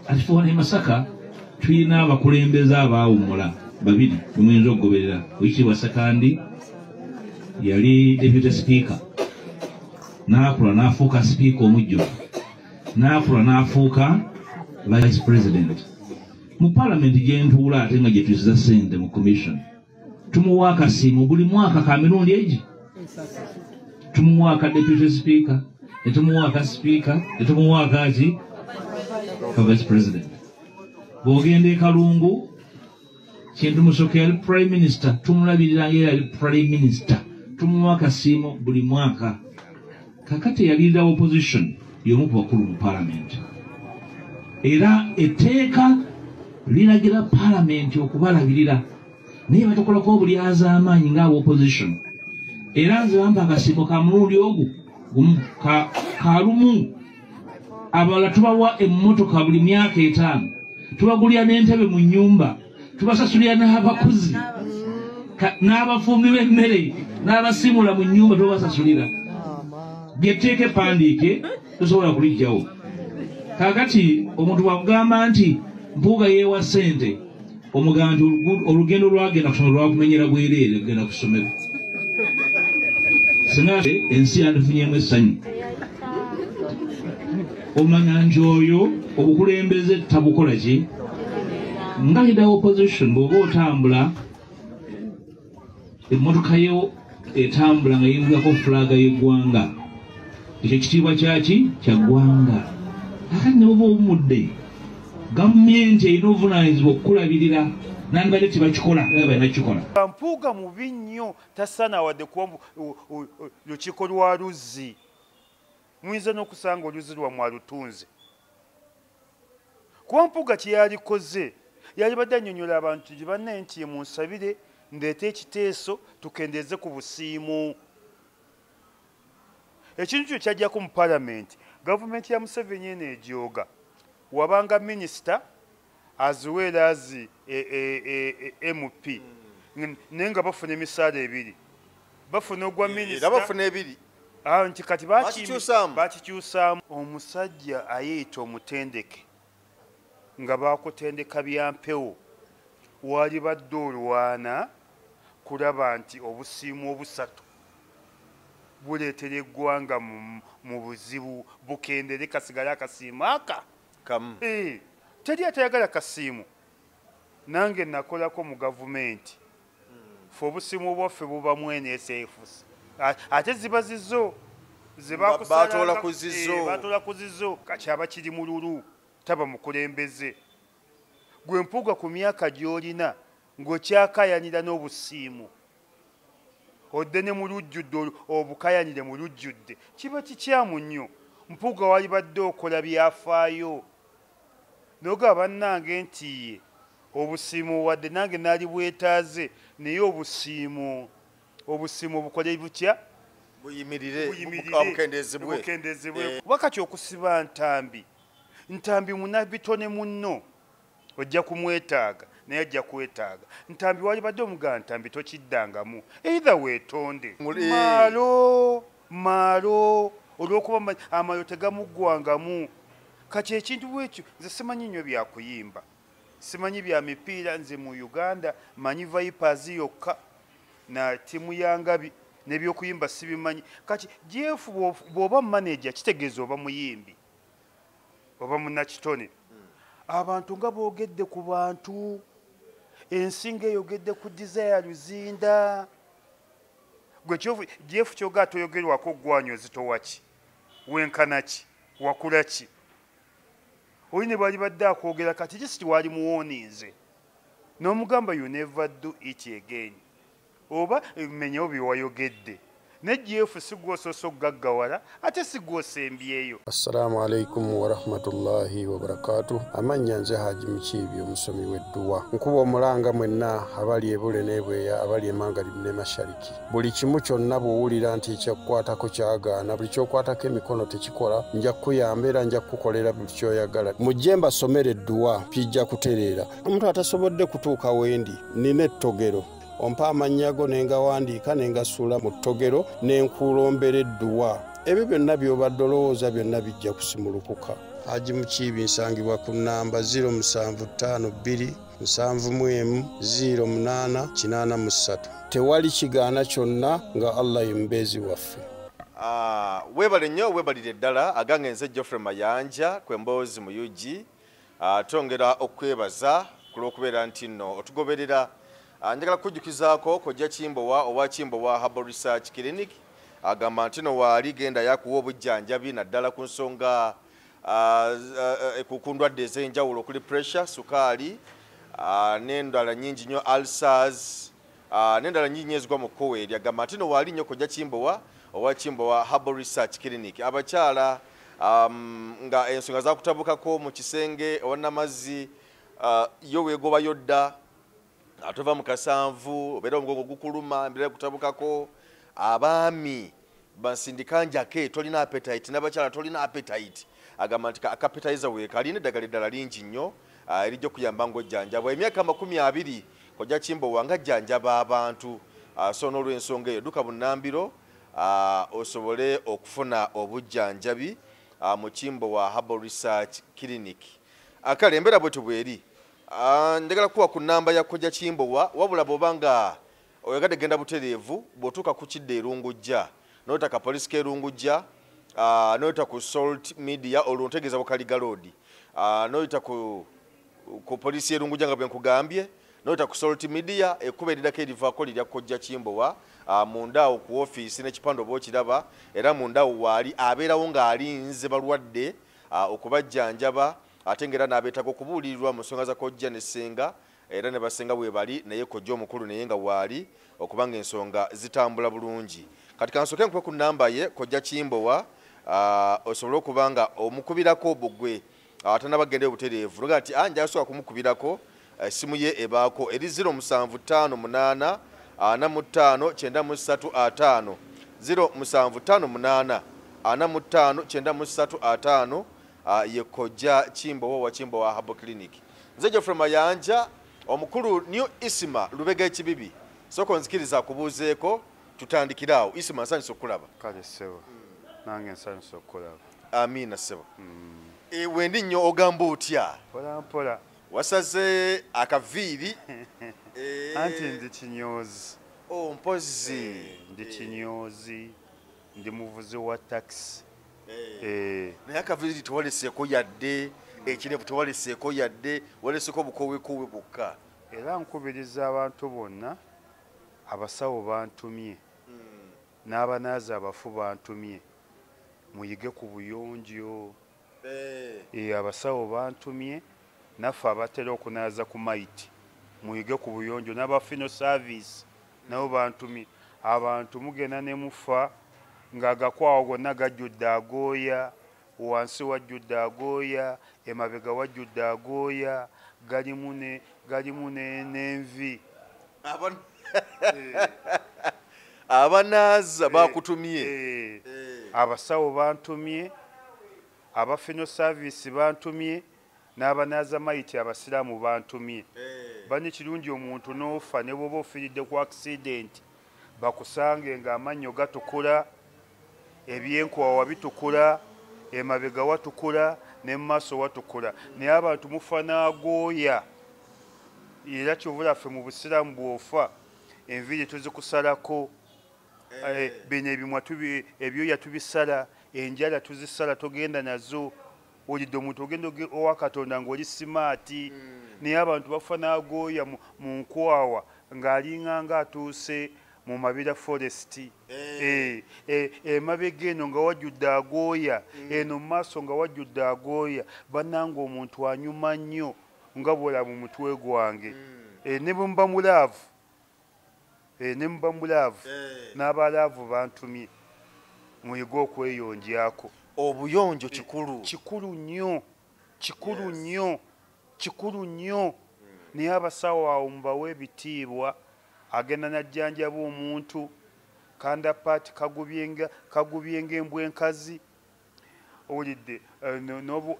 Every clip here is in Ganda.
Atifuwa Masaka tulina abakulembeze abaawummula babiri muyinza okugoberera. Oweekitiibwa Sekandi yali deputy speaker, n'akula n'afuuka speaker omujjuvu, n'akula n'afuuka vice president. Mu parliament gye ntuula ate nga gye tuyisiza ssente mu commission, tumuwa akasiimo buli mwaka ka mirundi egi. Tumuwa aka deputy speaker, netumuwa aka speaker, netumuwa akaki ka vice president. Bw'ogenda e Kalungu, Kintu Musoke yali prime minister, tumulabirira nga yali prime minister, tumuwa akasiimo buli mwaka. Kakati yalira opposition y'omu ku bakulu mu parliament. Era etteeka liragira parliament okubalabirira, naye batakolako obulyaza amaanyi nga opposition. Era nze bampa akasiimo ka mulundi ogwo kalumu. Abalala tubawa emmotoka buli myaka 5, tubagulira n'entebe mu nnyumba, tubasasulira n'abakozi n'abafumbi b'emmere n'abasimula mu nnyumba tubasasulira. Byetteeka epandiike tosobola kulijjawo. Kakati omuntu bwakugamba nti mpuuga yeewa ssente, omugamba nti olugendo lwagenda kusomero lwakumenyera bwereere kugenda ku ssomero. Singa ensi yandifunyemu essanyu. Omanya nti oyo obukulembeze tabukola ki? Nga leader opposition bw'oba otambula, emmotoka yo etambula nga yinzirako fulaga y'eggwanga, ekyo kitiibwa kyaki? Kya ggwanga. Akati ne bw'oba obumudde, gavumenti erina obuvunaanyizibwa okukulabirira, nandibadde tebakikola era balina kukikola. Mpuuga mubi nnyo, tasaana wadde kuba lukiiko lwa Luzzi. Muyinza n'okusanga oluzzi lwammwe alutunze. Kuba Mpuuga kye yalikoze, yalibadde annyonnyola abantu gye bannaye nti munsabire ndeete ekiteeso tukendeeze ku busiimu. Ekintu kyo kyajjako mu palamenti, gavumenti ya Museveni eno ejooga. Wabanga minisita as well as MP, naye nga bafuna emisaala 2. Bafuna ogwa minisita. Bafuna 2. Nti kati bakikyusaamu. Omusajja ayeeyita omutendeke nga bakutendeka bya mpewo, wali badde olwana kulaba nti obusiimu 3 buleetera eggwanga mu buzibu, bukendere kasigale akasiimu aka kamu. Teri atayagala kasiimu. Nange nakolako mu gavumenti. Fe obusiimu bwaffe bubamu NSFs. Ate ziba zizo batoola ku zizo kakyaba kiri mululu taba mukulembeze. Gwe Mpuuga ku myaka gy'olina ng'okyakayanira n'obusiimu, odde ne mu lujjudde obukayanire mu lujjudde, kiba kikyamu nnyo. Mpuuga wali badde okola byafaayo n'ogaba bannange nti ye obusiimu wadde nange naali bwetaaze, naye obusiimu bukole butya? Buyimirire. Wakati okusiba ntambi munabitone munno ojja kumwetaaga naye ajja kwetaaga. Ntambi wali badde omugamba ntambi tokiddangamu, either weetonde maalo olw'okuba amayo tegamuggwangamu. Kati ekintu bwekyo nze simanyi nnyo byakuyimba, simanyi bya mipiira. Nze mu Uganda manyi Vipers yokka na timu ya Ngabi, n'ebyokuyimba sibimanyi. Kati Jeff bw'oba manager kitegeeza oba muyimbi oba munnakitone. Abantu nga boogedde ku bantu, ensinga eyogedde ku Desire Luzinda. Gwe Jeff kyoga toyogerwako ggwanyozi towaki, wenkana ki, wakula ki? Oli ne bali badde akwogera kati kisi wali muwoniinze n'omugamba you never do it again, oba menyewo byewayogedde. Ne Jeff si gw'osoosa okugaggawala ate si gw'osembyeyo. Assalamu alaikum wa rahmatullahi wa barakatuh. Amannya nze Haji Mukiibi, omusomi w'edduwa. Nkuba omulanga mwenna abali e Bule n'Ebweya, abali e Mangalibi ne Mashariki. Buli kimu kyonna bw'owulira nti ekyakukwatako kyagaana, buli ky'okwatako emikono tekikola, nja kukuyamba era nja kukukolera buli ky'oyagala. Mujje mbasomere edduwa bijja kutereera. Omuntu atasobodde kutuuka wendi, nina ettogero. Ompa amannya go ne ngawandiika ne ngasuula mu ttogero ne nkulombera edduwa. Ebyo byonna by'obadde olowooza byonna bijja kusimulukuka. Haji Mukiibi nsangibwa ku nnamba 0752 0708 tewali kigaana kyonna nga Allah ye mubeezi waffe. Webale nnyo webalire ddala agange nze Geoffrey Mayanja kwemboozi mu UG tongera okwebaza ku lw'okubeera nti nno otugoberera. Njagala kujjukizaako kojja Kimbowa owa Kimbowa Herbal Research Clinic agamba nti no waali genda yakuwa obujjanjabi naddala ku nsonga ku ndwadde ez'enjawulo okuli pressure, sukaali n'endala nnyingi nnyo ulcers n'endala nnyingi ezigwa mu kkowe eri. Agamba nti no waali nnyo kojja Kimbowa owa Kimbowa Herbal Research Clinic. Abakyala nga ensonga zakutabukako mu kisenge owannamazzi yo weegoba yodda atova mu kasanvu obeera omugongo gukuluma embeera kutabukako abaami bansindika njake tolina appetite n'abakyala tolina appetite. Agamba nti akapetizer weekali n'eddagala eddala lingi nnyo erijja okuyamba ng'ojjanjabwa. Emyaka 20 kojja Kimbowa ng'ajjanjaba abantu so n'olw'ensonga eyo dduka bunnambiro osobole okufuna obujjanjabi mu Kimbowa Herbal Research Clinic. Akale embeera bwetu bweri njagala kuwa ku nnamba ya kojja Kimbowa wabula bw'oba nga oyagadde genda butereevu bw'otuuka ku Kidde Erungujja n'oyita ka Police Erungujja n'oyita ku Salt Media olwontegeeza Bukaliga Road n'oyita ku Police Erungujja nga bwe nkugambye n'oyita ku Salt Media ekkuba eridako erivaako lirya kojja Kimbowa mundaawo ku ofiisi n'ekipande oba okiraba era mundaawo waali abeerawo ng'alinze balwadde okubajjanjaba ate ng'era n'abeetaaga okubuulirirwa mu nsonga za kojja ne ssenga era ne basenga bwe bali naye kojja omukulu naye nga waali okuba ng'ensonga zitambula bulungi. Kati kansooke nkuwe ku nnamba ye kojja Kimbowa osobole okuba nga omukubirako bugwe atanabagenda obutereevu luga nti njasooka kumukubirako essimu ye ebaako eri 0758 45 0758 45 ye kojja Kimbowa wa Kimbowa Herbal Clinic. Nze Geoffrey Mayanja omukulu New Isima Lubega Ekibibi soko nzikiriza kubuuzeeko tutandikiraawo. Isima nsanyusa okulaba. Kale sebo nange nsanyusa okulaba. Amiina sebo. Wendi nnyo ogamba otya? Mpola mpola. Wasaze akaviiri anti ndi kinyoozi. Mpozi ndi kinyoozi ndi muvuzi wa taxi. Naye akaviiri tewaleseeko yadde ekirevu tewaleseeko yadde waleseeko bukowekowe bwokka. Era nkubiriza abantu bonna abasawo bantumye n'abanaazi abafu bantumye muyige ku buyonjo. Abasawo bantumye naffe abatera okunaaza ku maiti muyige ku buyonjo n'abafino service nabo bantumye. Abantu mugenda ne mufa ng'agakwawo gonna gajjudde agooya, wansi wajjudde agooya, emabega wajjudde agooya, galimu n'envi. Abanaaza bakutumye. Abasawo bantumye, abafino service bantumye, n'abanaaza maiti abasiraamu bantumye. Bani kirungi omuntu n'ofa ne bw'oba ofiiridde ku accident bakusange ng'amannyo gatukula, ebyenkwawa bitukula, emabega watukula ne mu maaso watukula. Naye abantu mufa n'agooya. Era kyovulaffe mu busiraamu bw'ofa enviiri tuzikusalako, bino ebimwa ebyoya tubisala, enjala tuzisala togenda nazo. Olidde omuntu ogenda owa Katonda ng'oli simaati. Naye abantu bafa n'agooya mu nkwawa ng'alinga ng'atuuse mu Mabira Forest. Emabega eno nga wajjudde agooya, eno mu maaso nga wajjudde agooya. Bannanga omuntu anyuma nnyo nga bw'ola mu mutwe gwange. Ne bwe muba mulaavu, n'abalaavu bantumye muyige okweyonjyako. Obuyonjo kikulu. Kikulu nnyo, kikulu nnyo, kikulu nnyo. Naye abasawo awo mubawe ebitiibwa. Agenda najjanjaba omuntu kandapaati kagubye ng'embwa enkazi. Olidde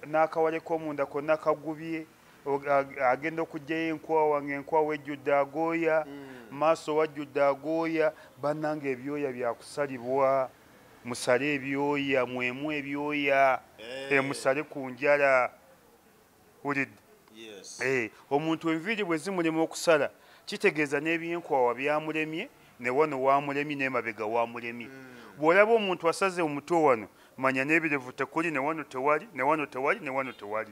n'akawale k'omunda konna kagubye. Agenda okugyayo enkwawa ng'enkwawa ejjudde agooya, maaso wajjudde agooya. Bannanga ebyoya byakusalibwa. musale ebyoya mwemu ebyoya musale ku njala ulidde omuntu enviiri bwe zimulema okusala kitegeeza n'ebyenkwawa byamulemye ne wano wamulemye n'emabega wamulemye bw'olaba omuntu asaze omutwe wano manya n'ebirevu tekuli ne wano tewali ne wano tewali ne wano tewali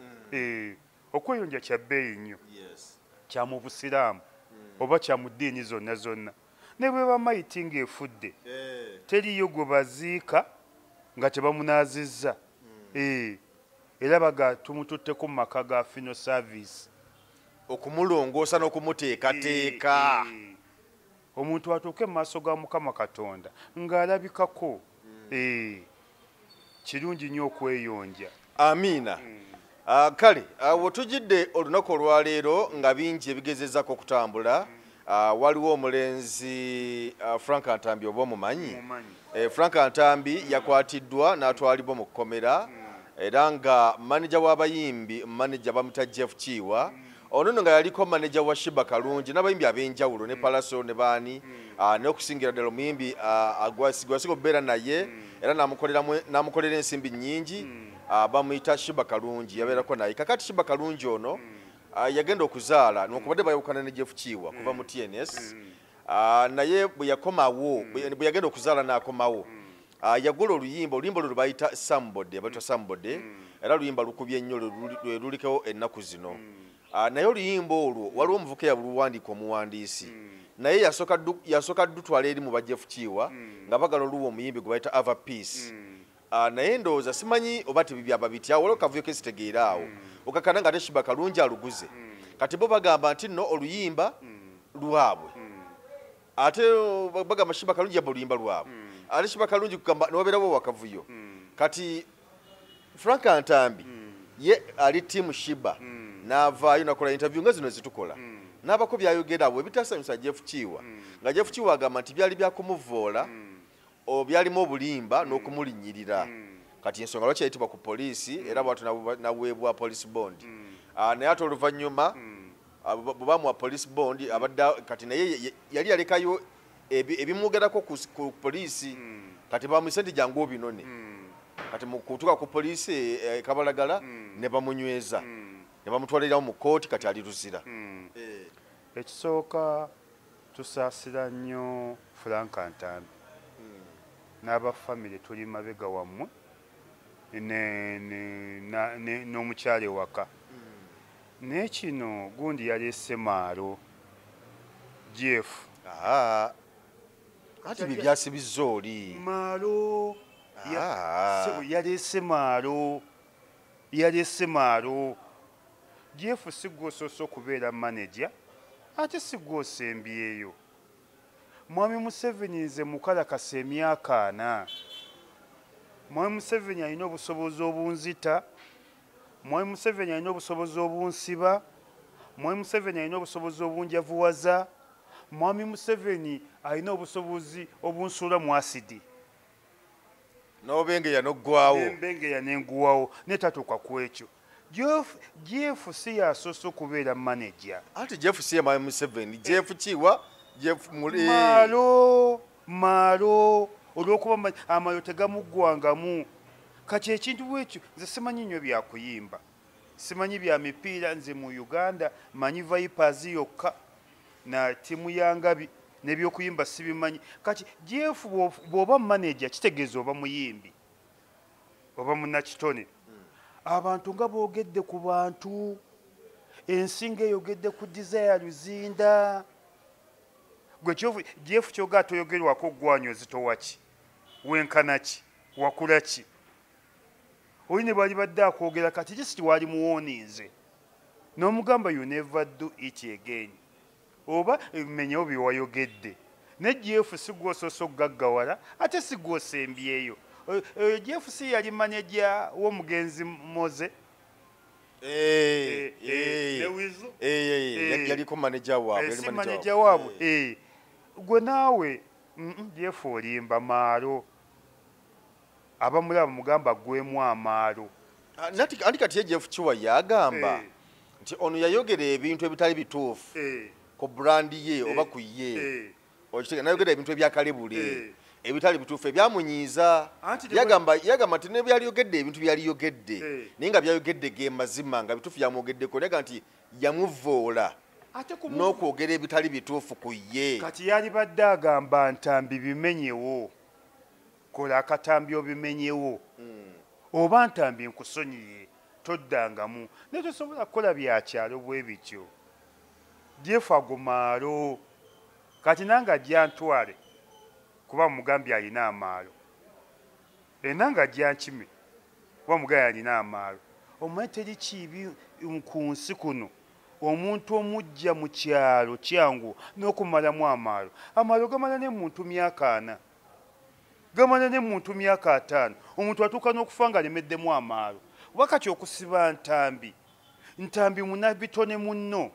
okweyonja kya bbeeyi nnyo kya mu busiraamu oba kya mu ddiini zonna zonna ne bwe bamayiti ng'efudde teriyo gwe baziika nga tebamunaazizza era baga tumututteko mu maka ga fino service okumulongoosa n'okumuteekateeka omuntu atuuke mu maaso ga Mukama Katonda ng'alabikako kirungi nnyo okweyonja. Amiina. Kale awo tujidde olunaku olwaleero nga bingi ebigezezako okutambula. Waliwo omulenzi Frank Antambi oba omumanyi. Frank Antambi yakwatiddwa n'atwalibwa mu kkomera era nga manager w'abayimbi manager bamuta Jeff Chiwa ono nga yaliko manager wa Shiba Kalungi n'abayimbi ab'enjawulo ne Palaso ne baani n'okusingira ddala omuyimbi gwasiga obeera naye era n'amukolera ensimbi nnyingi bamuyita Shiba Kalungi yabeerako naye kakati Shiba Kalungi ono yagenda okuzaala nokubadde bayawukana ne Jeff Chiwa kuva mu TNS naye bwe yakomawo bwe yagenda okuzaala n'akomawo yagula oluyimba lwe bayita Sambode abayita Sambode era oluyimba lukubye nnyo luliko ennaku zino naye oluyimba olwo waliwo omuvuka yabuluwandiika omuwandiisi naye yasooka ddutwala eri mu ba Jeff Chiwa nga bagala oluwa omuyimbi gwe bayita Ava Peace naye ndowooza simanyi oba tebibyaba bitya waliwo kavuyo kesitegeera awo okakana nga ate Shiba Kalungi aluguze kati bo bagamba nti nno oluyimba lwabwe ate bagamba Shiba Kalungi yabba oluyimba lwabwe ate Shiba Kalungi kugamba newabeerawo wakavuyo kati Frank Antambi ye ali tiimu Shiba n'avaayo nakola interview nga zino zitukola n'abako byayogera abo ebitasanyusa Jeff Chiwa nga Jeff Chiwa agamba nti byali byakumuvoola byalimu obulimba n'okumulinyirira kati ensonga lwaki yayitibwa ku poliisi era bwatu naweebwa police bond naye ate oluvannyuma bwe bamuwa police bond abadde kati naye yali yalekayo ebimwogerako ku poliisi kati bamuyise nti jangu obinone kati mu kutuuka ku poliisi Kabalagala ne bamunyweza ne bamutwalirawo mu kooti kati ali luzira. Ekisooka tusaasira nnyo Frank Antambi n'abafamire tuli mabega wammwe n'omukyala waka naye kino gundi yaleese maalo Jeff ati bibyasibizza oli maalo yaleese maalo Jeff sigwosoose okubeera manager ate sigwosembyeyo Mwami Museveni nze mukalakasa emyaka 4 Mwami Museveni alina obusobozi obunzita Mwami Museveni alina obusobozi obunsiba Mwami Museveni alina obusobozi obunjavuwaza Mwami Museveni alina obusobozi obunsuula mu asidi n'obengeya n'oggwawo n'embengeya n'enguwawo netatuuka ku ekyo Jeff si yasoose okubeera manager ati Jeff si Mwami Museveni Jeff Chiwa Jeff Malo olw'okuba amayo tegamuggwangamu kati ekintu bwekyo nze simanyi nnyo byakuyimba simanyi bya mipiira nze mu Uganda manyi Vipers yokka na timu yangabi n'ebyokuyimba sibimanyi kati Jeff bw'oba manager kitegeeza oba muyimbi oba munnakitone abantu nga boogedde ku bantu ensinga eyogedde ku Desire Luzinda gwe Jeff kyoga toyogerwako ggwanyo zitowaki wenkanaki wakulaki oli ne bali badde akwogera kati just wali muwoniinze n'omugamba you never do it again oba ebimenyewo bye wayogedde ne Jeff si gwosoose okugaggawala ate si gwosembyeyo Jeff si yali manager w'omugenzi Moze yaliko manager waabwe gwe naawe Jeff olimba maalo abamulaba mugamba gwemu amaalo andi kati ye Jeff Chiwa yagamba nti ono yayogera ebintu ebitali bituufu ku brandi ye oba ku ye nayogera ebintu ebyakalebule ebitali bituufu ebyamunyiiza yagamba nti nebyaliyogedde ebintu byaliyogedde naye nga byayogedde ge mazima nga bituufu byamwogeddeko naga nti yamuvoola n'okwogera ebitali bituufu ku ye. Kati yali badde agamba ntambi bimenyewo, kola akatambi obimenyewo, oba ntambi nkusonyiye toddangamu. Naye tosobola kukola byakyalo bwe bityo. Jeff agumaalo kati nange ajja ntwale kuba mugambye alina amaalo, nange ajja nkime kuba mugambye alina amaalo. Omanyi teri kibi ku nsi kuno omuntu omujja mu kyalo kyangu n'okumalamu amaalo. Amaalo gamala ne muntu myaka 4, gamala ne muntu myaka 5. Omuntu atuuka n'okufa nga alemeddemu amaalo. Wakati okusiba ntambi munabitone munno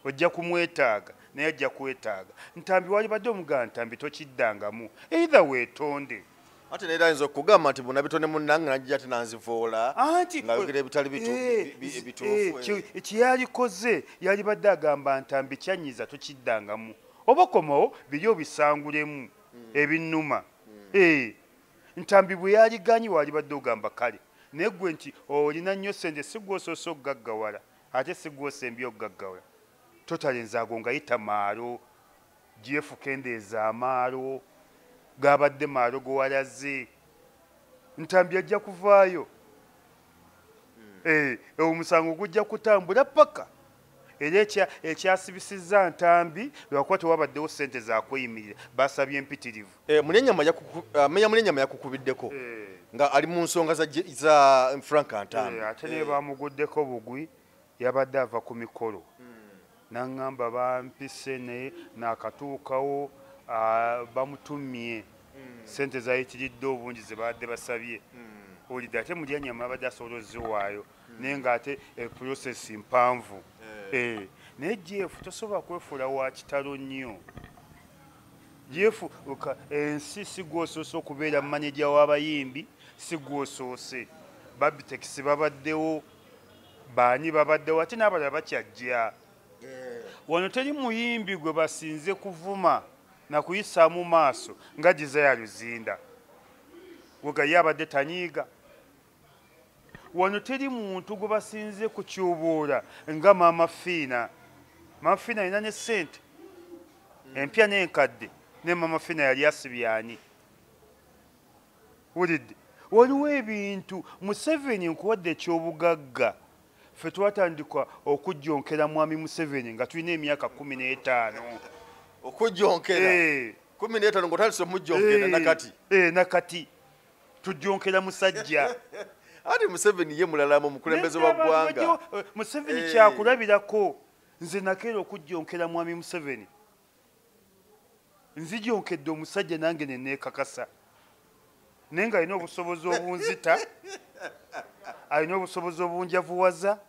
ojja kumwetaaga naye ajja kwetaaga. Ntambi wali badde omugamba ntambi tokiddangamu, either weetonde. Ate neera ayinza okugamba nti bunabitone munnange najja ate nanzivoola ngayogera ebitali bituufu. Kyeyalikoze yali badde agamba ntambi kyanyiza tokiddangamu, oba komawo biri obisangulemu ebinnuma. Ntambi bwe yaliganye wali badde ogamba kale naye gwe nti olina nnyo ssente sigwosoose okugaggawala ate sigwosembye okugaggawala. Totalenza ago ngayita maalo. Jeff kendeeza amaalo gabadde maalo gowalaze. Ntambi ajja kuvaayo, omusango gujja kutambula paka era ekyasibisizza ntambi lwakuba tewabaddewo ssente zakweyimirira, basabye empitirivu. Meya Munenyama yakukubiddeko nga ali mu nsonga za Frank Ntambi. Ate ne bamuguddeko bugwi, yabadde ava ku mikolo n'aŋŋamba bampise naye n'akatuukawo bamutumye ssente zayitiridde obungi ze badde basabye. Olidde ate Mulyanyama abadde asobola oziwaayo naye ng'ate processi mpanvu. Naye Jeff tosobola kwefuula wa kitalo nnyo. Jeff ensi si gwosoose okubeera maneja w'abayimbi, si gwosoose. Babitex babaddewo, baani babaddewo, ate n'abalala bakyajja. Wano teri muyimbi gwe basinze kuvuma na kuyisaamu maaso nga Desire Luzinda wegaye abadde tanyiiga. Wano teri muntu gwe basinze kukyubuula nga Maama Fiina. Maama Fiina alina ne ssente empya n'enkadde, ne Maama Fiina yali asibyani. Wulidde waliwo ebintu Museveni nkuwadde ekyobugagga. Ffe twatandika okujjonkera mwami Museveni nga tulina emyaka 15. Okujjonkera 15 ng'otandise omujjonkera nakati. Nakati tujjonkera musajja. Ate Museveni ye mulala mu mukulembeze wa ggwanga. Museveni kyakulabirako. Nze nakeera okujjonkera mwami Museveni. Nzijjonkedde omusajja nange ne neekakasa. Naye nga alina obusobozi obunzita, alina obusobozi obunjavuwaza,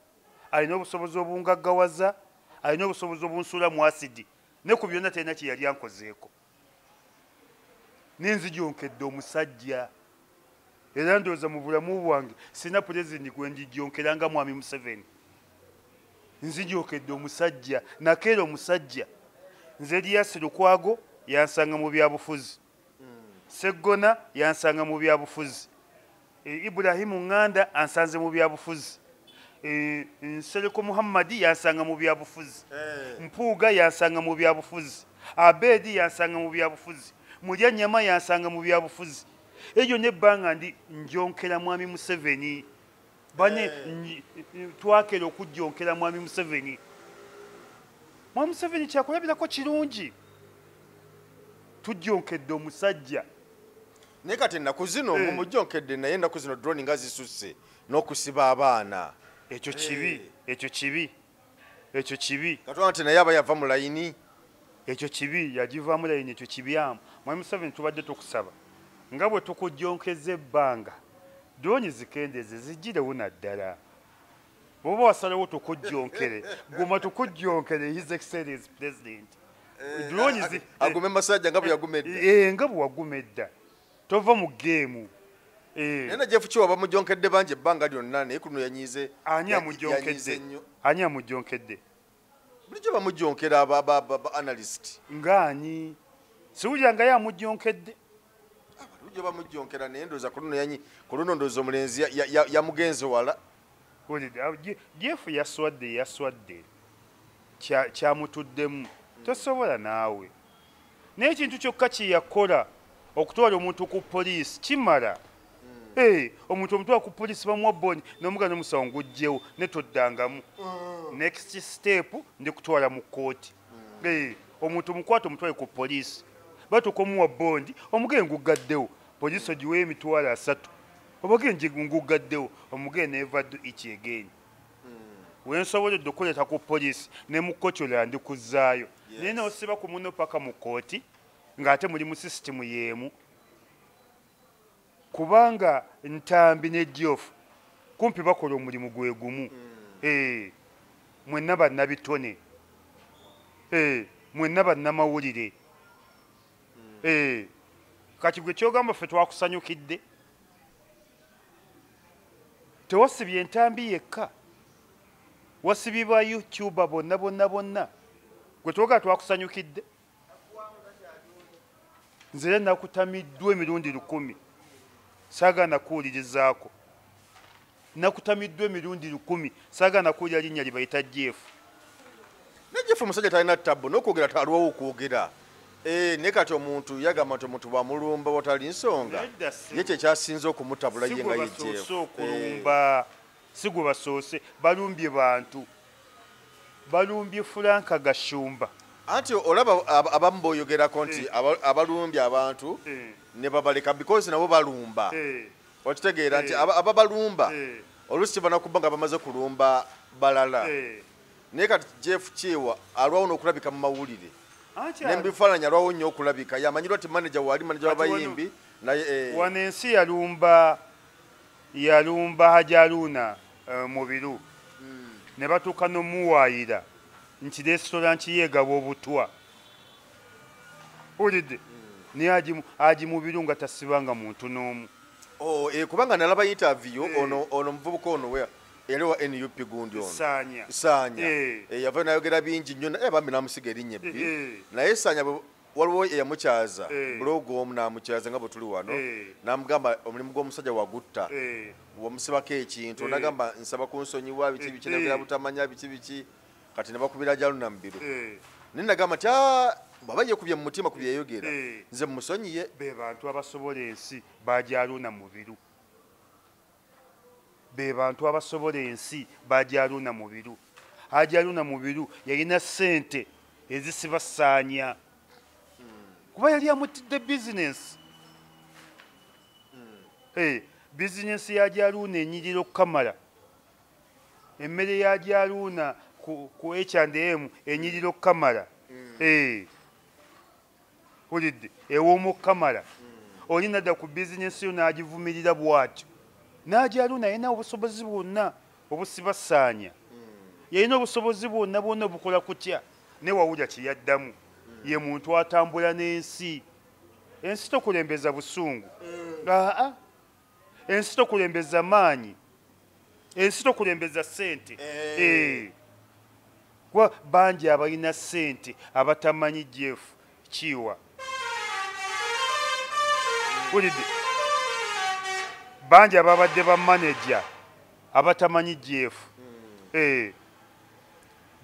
alina obusobozi obungaggawaza, alina obusobozi obunsuula mu asidi. Ne ku byonna talina kye yali ankozeeko. Nenzijjonkedde omusajja. Era ndowooza mu bulamu bwange sina pulezidenti gwe njijjonkera nga mwami Museveni. Nzijjonkedde omusajja, nakeera omusajja. Nze Elias Lukwago yansanga mu byabufuzi. Seggona yansanga mu byabufuzi. Ibrahimu Nganda ansanze mu byabufuzi. Nsereko Muhammadi yansanga mu byabufuzi. Mpuuga yansanga mu byabufuzi. Abedi yansanga mu byabufuzi. Mulyanyama yansanga mu byabufuzi. Eyo nebbanga ndi njonkera mwami Museveni. Bane twakera okujjonkera mwami Museveni. Mwami Museveni kyakulabirako kirungi. Tujjonkedde omusajja. Naye kati ennaku zino mumujjonkedde naye ennaku zino drone nga zisusse n'okusiba abaana. Ekyo kibi, ekyo kibi, ekyo kibi. Katwala nti naye aba yava mu layini. Ekyo kibi, yagivaamu layini, ekyo kibyamu. Mwami Museveni tubadde tukusaba nga bwe tukujjonkeza ebbanga, drone zikendeeze zigirewo naddala. Bw'oba wasalawo tukujjonkere, guma tukujjonkere His Excellency President. Drone agume masajja nga bwe yagumedde. Nga bwe wagumedda. Tova mu geemu. Nena Jeff Kiwa bamujjonkedde bangi ebbanga lyonna naye kuno yanyize. Ani amujjonkedde? Ani amujjonkedde? Bulijjo bamujjonkera aba analyst. Ng'ani? Siwulira nga ye amujjonkedde. yo bamujjonkera naye ndooza ku luno ndooza omulenzi yamugenze wala. Jeff yaswadde kyamutuddemu tosobola naawe naye ekintu kyokka kye yakola okutwala omuntu ku poliisi kimala. Omuntu omutwala ku poliisi bamuwa boni n'omuga n'omusawo ngugjewo ne toddangamu. Next step ndi kutwala mu kkooti. Omuntu omukwata omutwale ku poliisi batuuka omuwa bondi omugee ngugaddewo poliisi ogiweyo emitwalo 3 obagee ngugaddewo omugee never do it again. Wensoboledde okuleeta ku poliisi ne mu kkotyolera ndikuzzaayo naye n'osiba ku muno paka mu kkooti ng'ate muli mu sisitimu y'emu kubanga Ntambi ne Joofu kumpi bakola omulimu gwe gumu. Mwenna bannabitone, mwenna bannamawulire. Kati gwe kyogamba ffe twakusanyukidde tewasibye Ntambi yekka wasibye ba YouTuber bonna gwe twoga twakusanyukidde. Nze nakutamiddwa emirundi 10 saagaana kuwulirizaako. Nakutamiddwa emirundi 10 saagaana kuwulira linnya lye bayita Jeff. Ne Jeff musajja talina ttabu n'okwogera talwawo okwogera. Ne kati omuntu yagamba nti omuntu bwamulumba watali nsonga ye kyekyasinze okumutabula ye nga ye Jeff. Okulumba si gwe basoose balumbye bantu balumbye Franka Gashumba. Anti olaba abamu boyogerako nti abalumbye abantu ne babaleka because nabo balumba. Okitegeera nti ababalumba oluusi banakubba nga bamaze kulumba balala. Naye kati Jeff Kiwa alwawo n'okulabika mu mawulire n'ebifaananyi alwawo nnyo okulabika yamanyirwa ti manager wali manager w'abayimbi naye wano ensi yalumba Hajaluna mu biru ne batuuka n'omuwaayira nti restaurant yeegaba obutwa ulidde naye agimu biru nga tasibanga muntu n'omu. Kubanga nalaba interview ono muvubuka ono yali wa NUP gundi ono Sanya yava nayogera bingi nnyo bambi namusiga erinnya ebbi naye Sanya waliwo eyamukyaza bulogo omu namukyaza nga bwe tuli wano namugamba omulimu gw'omusajja wagutta wamusibako ekintu nagamba nsaba kunsonyiwa biki bikinagera butamanya biki kati ne bakubira Jaluna mu biro naye nagamba nti bwaba yekubye mu mutima ku byeyogera nze musonyiye. Be bantu abasobola ensi bajaluna mu biru. Be bantu abasobola ensi bajaluna mu biru. Ajaluna mu biru yalina ssente ezisiba Sanya kuba yali amutidde business. Business ya Jaluna enyiriro Kamala, emmere ya Jaluna ku H&M enyiriro Kamala. Ulidde ew'omu Kamala olina dda ku business yo n'agivumirira bw'atyo n'ajaluna yalina obusobozi bwonna obusiba Sanya yalina obusobozi bwonna obukola kutya ne wawulya kye yaddamu ye muntu atambula n'ensi. Ensi tokulembeza busungu, ensi tokulembeza maanyi, ensi tokulembeza ssente. Kuba bangi abalina ssente abatamanyi Jeff Kiwa. Ulidde bangi ababadde ba manager abatamanyi Jeff.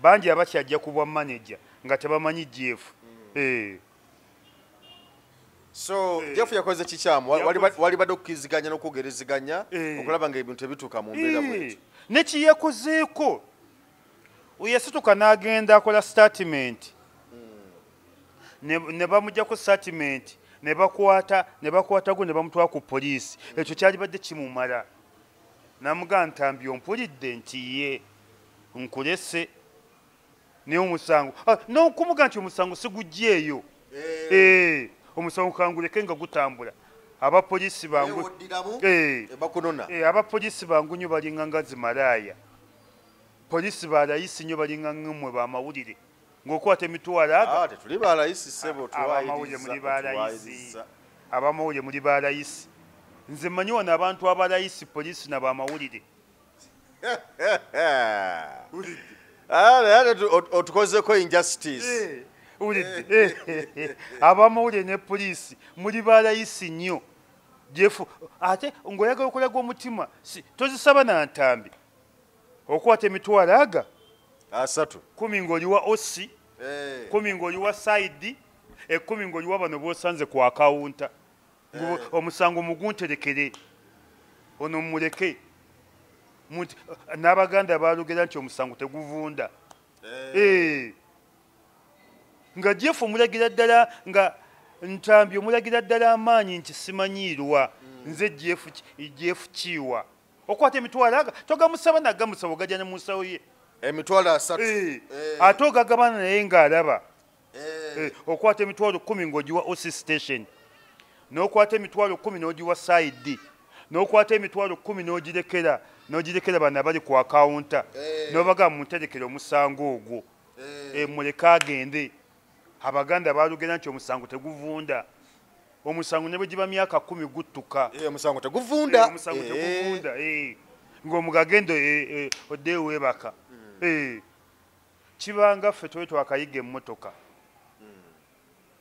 Bangi abakyajja ku bwa manager nga tebamanyi Jeff. So Jeff yakoze kikyamu wali badde okukiriziganya n'okwogereziganya okulaba nga ebintu ebituuka mu mbeera bwetyo. Ne kiyakozeeko yasituka n'agenda akola statement ne bamuggyako statement ne bakwatago ne bamutwala ku poliisi. Ekyo kyali badde kimumala namugamba Ntambi ompulidde nti ye nkulese naye omusango n'okumuga nti omusango sigugjeeyo. Omusango kanguleke nga gutambula. Abapoliisi bangu abapoliisi bangu nnyo balinga nga zimalaaya. Poliisi balayisi nnyo balinga mmwe bamawulire ng'okwata emitwalo tetuli balayisi ssebo abamawulire muli balayisi. Abamawulire muli balayisi. Nze mmanyi wano abantu abalayisi poliisi n'abamawulire. Otukozeko injustice. Abamawulire ne poliisi muli balayisi nnyo jefu ate ng'oyagala okulaga omutima tozisaba na ntambi okwata emitwalo aga 3 ng'oli wa osi 10 ng'oli wa saidi 10 ng'oli wa bano b'osanze ku akawunta omusango mugunterekere ono muleke n'abaganda balugera nti omusango teguvunda nga jefu omulagira ddala nga ntambi omulagira ddala amaanyi nti simanyiirwa nze jefu kiwa okwata emitwalo aga togamusaba nagamusaba ogajja ne mu nsawo ye emitwalo 3 ate ogagabana naye ng'alaba okwata emitwalo 10 ng'ogiwa osi station n'okwata emitwalo 10 n'ogiwa saidi n'okwata emitwalo 10 n'ogirekera bano abali ku akawunta n'obagamba munterekere omusango ogwo muleke agende abaganda balugera nti omusango teguvunda omusango ne bwe giba myaka 10 guttuka omusango teguvunda ng'omugagendo oddeyo weebaka kibanga ffe twe twakayiga emmotoka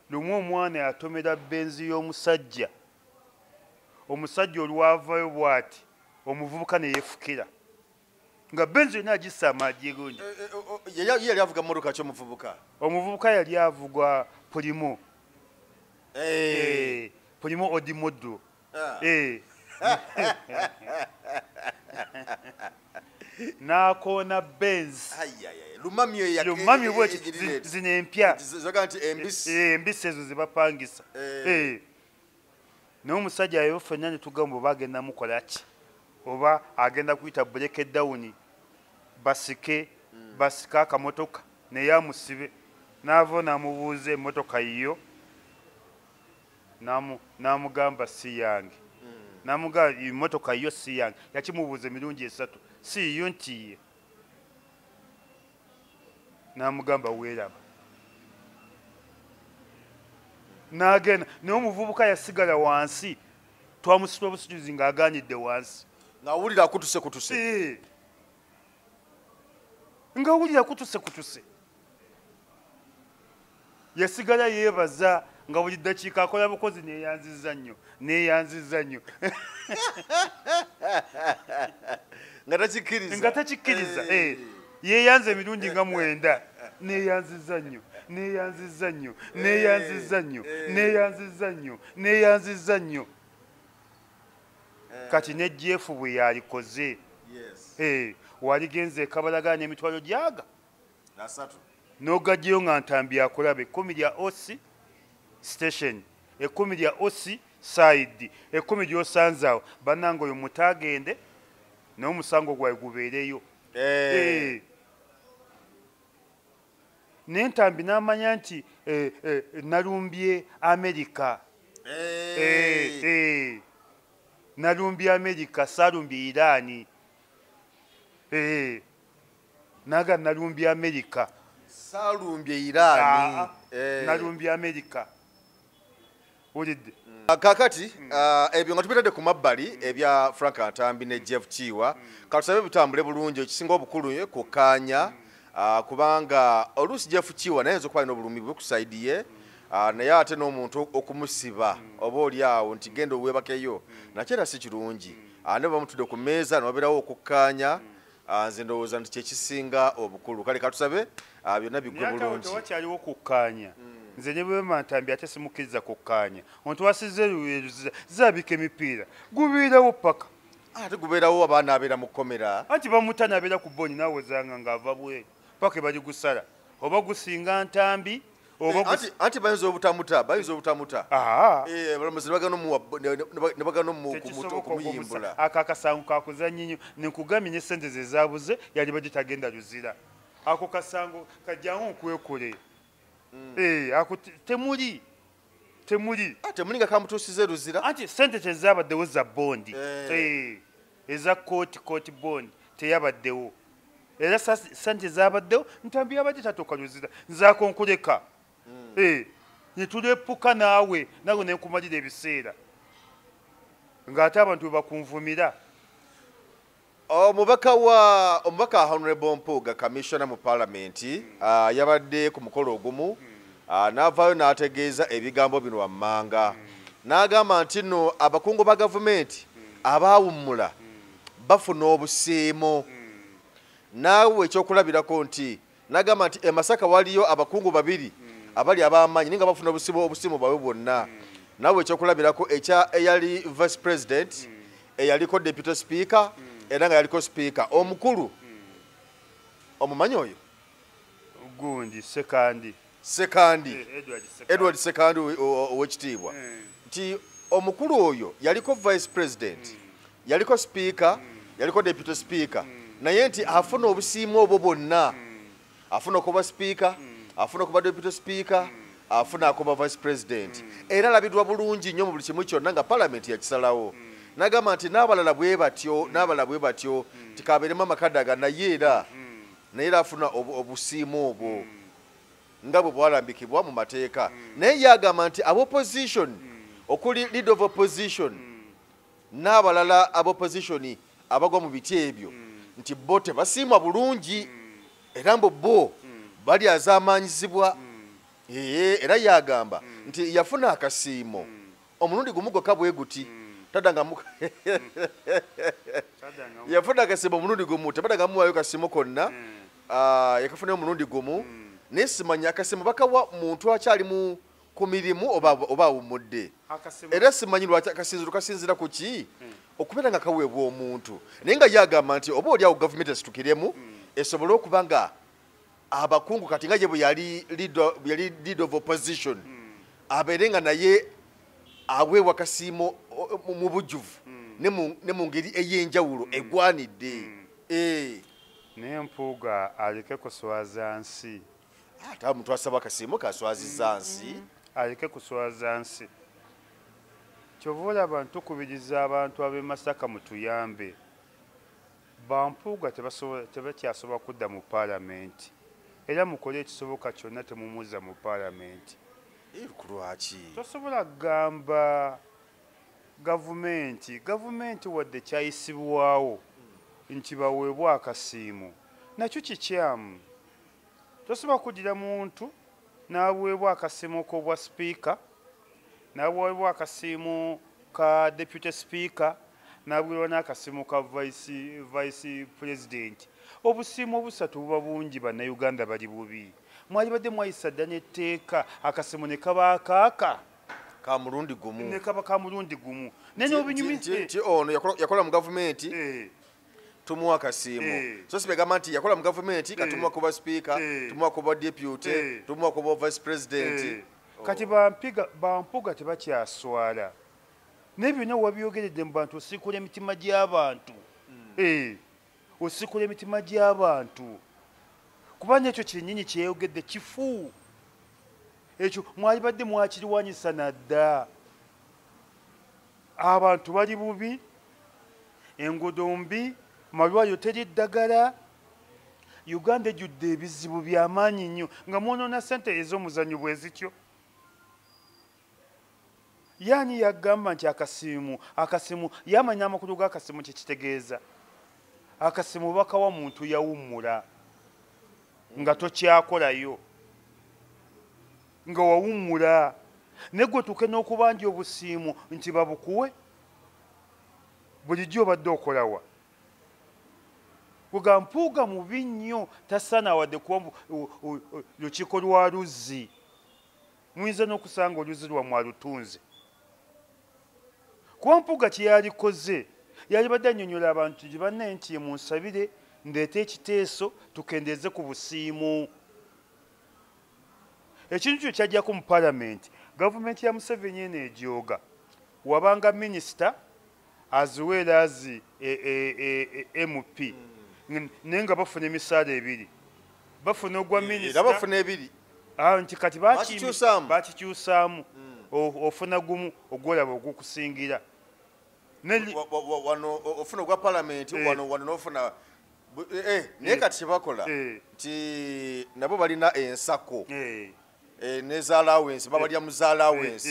lumu omwana yatomera benzi y'omusajja omusajja olwavayo bw'ati omuvubuka ne yeefukira nga benzi yonna agissa amaagi egonja yali avuga mmotoka ki omuvubuka yali avuga pulimo pulimo odimodo n'akoona benzi lumami bweki zino empya embisi ezo zebapangisa naye omusajja ayo ffenna ne tugamba oba agenda mukola ki oba agenda kuyita break down basike akamotoka naye amusibe n'ava n'amubuuza emmotoka yiyo n'amugamba si yange n'amugamba emmotoka yiyo si yange yakimubuuza emirundi 3 si yiyo nti ye n'amugamba weeraba n'agenda naye omuvubuka yasigala wansi twamusitula obusujuzi ng'agaanidde wansi ng'awulira kutuse ng'awulira kutuse yasigala yeebaza nga buli ddakiika akola bukozi neeyanziza nnyo nga takikkiriza yeeyanza emirundi nga 9 neeyanziza nnyo kati ne jefu bwe yalikoze waligenze ekabalaganya emitwalo gyaga n'ogajjayo nga ntambi akulaba 10 lya osi station 10 lya osi side 10 gy'osanze awo bannange oyo mutagende n'omusango gwawe gubeereyo n'entambi n'amanya nti nalumbye Amerika nalumbye Amerika saalumbye Irani naga nalumbye Amerika saalumbye Irani nalumbye Amerika ulidde kakati ebyo nga tubitadde ku mabbali ebya Frank Ntambi ne Jeff Kiwa katusabe bitambule bulungi ekisinga obukulu kukkaanya kubanga oluusi Jeff Kiwa naye okuba n'obulumi bwe ku saidi ye naye ate n'omuntu okumusiba oba oli awo nti genda oweebakeyo nakyo era si kirungi ne bamutudde ku mmeeza nobabeerawo okukkaanya nze ndowooza nti kyekisinga obukulu kale katusabe byonna biggwe bulungi tewakyaliwo kukkaanya nze ne bwe Ntambi ate simukkiriza kukkaanya omuntu wasize luweeruziza zabika emipiira gubiirawo paka ate gubeerawo abaana abeera mu kkomera anti bamutana abeera ku boni naawezanga ng'ava bwe paka bali gusala oba gusinga Ntambi anti bayinza obutamuta balamuzi nebagana okumuyimbula ako akasango kakuzannyi nnyo nekugambye n'essente ze zaabuze yali bagitagenda luzira ako kasango kajjangu okwekole ako temuli nga kamutuusize luzira anti sente tezabaddewo za bondi eza kooti bondi teyabaddewo era sente zabaddewo Ntambi yabadde tatoka luzira nzakonkuleka netulepuka naawe nekumalira ebiseera ng'ate abantu bebakunvumira omubaka Honorable Mpuuga Commissioner mu Parliament yabadde ku mukolo ogumu n'avaayo n'ategeeza ebigambo bino wammanga n'agamba nti nno abakungu ba gavumenti abaawummula bafuna obusiimo naawe ekyokulabirako nti n'agamba nti e Masaka waliyo abakungu babiri abali ab'amaanyi naye nga bafuna obusiimo bwabwe bwonna naawe ekyokulabirako eyali vice president eyaliko deputy speaker era nga yaliko speaker omukulu omumanyi oyo gundi sekandi Edward Sekandi ow'ekitiibwa nti omukulu oyo yaliko vice president yaliko speaker yaliko deputy speaker naye nti afuna obusiimu obwo bwonna afuna okuba speaker afuna okuba deputy speaker afuna akuba vice president era alabidwa bulungi nnyo mu buli kimu kyonna nga palamenti yakisalawo n'agamba nti n'abalala bwe batyo tikabeeremu amakadaga naye era afuna obusiimu obwo nga bwe bwalambikibwa mu mateeka naye yagamba nti abopposition okuli leader of opposition n'abalala abopposition abagwa mu biti ebyo nti bo tebasiimwa bulungi era mbu bo bali azaamanyizibwa era yagamba nti yafuna akasiimo omulundi gumu gwokka bwe guti yafuna akasiimo omulundi gumu tebaddangamu muwaayo kasiimo konna yakafunayo omulundi gumu naye simanyi akasiimo bakawa muntu akyali ku mirimu oba awummudde era simanyi lwaki akasinziiro kasinzira ku ki okubeera nga kaweebwa omuntu naye nga yagamba nti oba oli awo gavumenti esitukiremu esobole okuba nga abakungu kati nga ye bwe yali leader of opposition abeere nga naye aweebwa kasiimo mu bujjuvu ne mu ngeri ey'enjawulo egwanidde n'empuuga aleke kuswaza nsi ate omuntu asaba akasiimo kaswazizza nsi aleke kuswaza nsi kyova olaba ntukubiriza abantu ab'e Masaka mutuyambe bampuuga tebakyasobola kudda mu paalamenti era mukole ekisoboka kyonna temumuza mu paalamenti lwaki tosobola kugamba gavumenti wadde kyayisibwawo nti baweebwa akasiimo nakyo kikyamu tosobola kugira muntu n'aweebwa akasiimo k'obwa sipiika n'aweebwa akasiimo ka deputy speaker n'aweebwa n'akasiimo ka vice president obusiimo obusatu buba bungi bannayuganda bali bubi mwalibadde mwayisa dda n'etteeka akasiimo ne kaba akaaka ka mulundi gumu ne kaba ka mulundi gumu naye n'obunyumizi nti ono yakola mu gavumenti tumuwa akasiimo so sibegamba nti yakola mu gavumenti katumuwa kuba speaker tumuwa kuba deputy tumuwa kuba vice president kati bampuga tebakyaswala naye byonna wabyogeredde mu bantu osiikula emitima gy'abantu osiikula emitima gy'abantu kubanga ekyo kyennyini kyeyogedde kifu ekyo mwalibadde mwakiriwanyisa nadda abantu bali bubi enguudo mbi malwaliro teri ddagala Uganda ejjudde ebizibu by'amaanyi nnyo nga mwonoona ssente ez'omuzannyo bwe zityo yaani yagamba nti akasimu yamanya amakulu g'akasimu kyekitegeeza akasimu bakawa muntu yawummula nga tokyakolayo nga wawummula ne gwe tuke n'okubanja obusiimu nti babukuwe bulijjo obadde okolawa kuga mpuuga mubi nnyo tasaana wadde kuba lukiiko lwa luzzi muyinza n'okusanga oluzzi lwammwe alutunze kuba mpuuga kye yalikoze yalibadde annyonnyola abantu gye bannaye nti munsabire ndeete ekiteeso tukendeeze ku busiimu ekintu kyo kyajjako mu paalamenti gavumenti ya Museveni eno ejooga wabanga minisita aziweera azi MP naye nga bafuna emisaala ebiri bafuna ogwa minisita bafuna ebiri nti kati bakikyusaamu ofuna gumu ogwolaba ogukusingira wano ofuna ogwa paalamenti wano nofuna naye kati kyebakola nti nabo balina ensako neza allowance babalya mu za allowance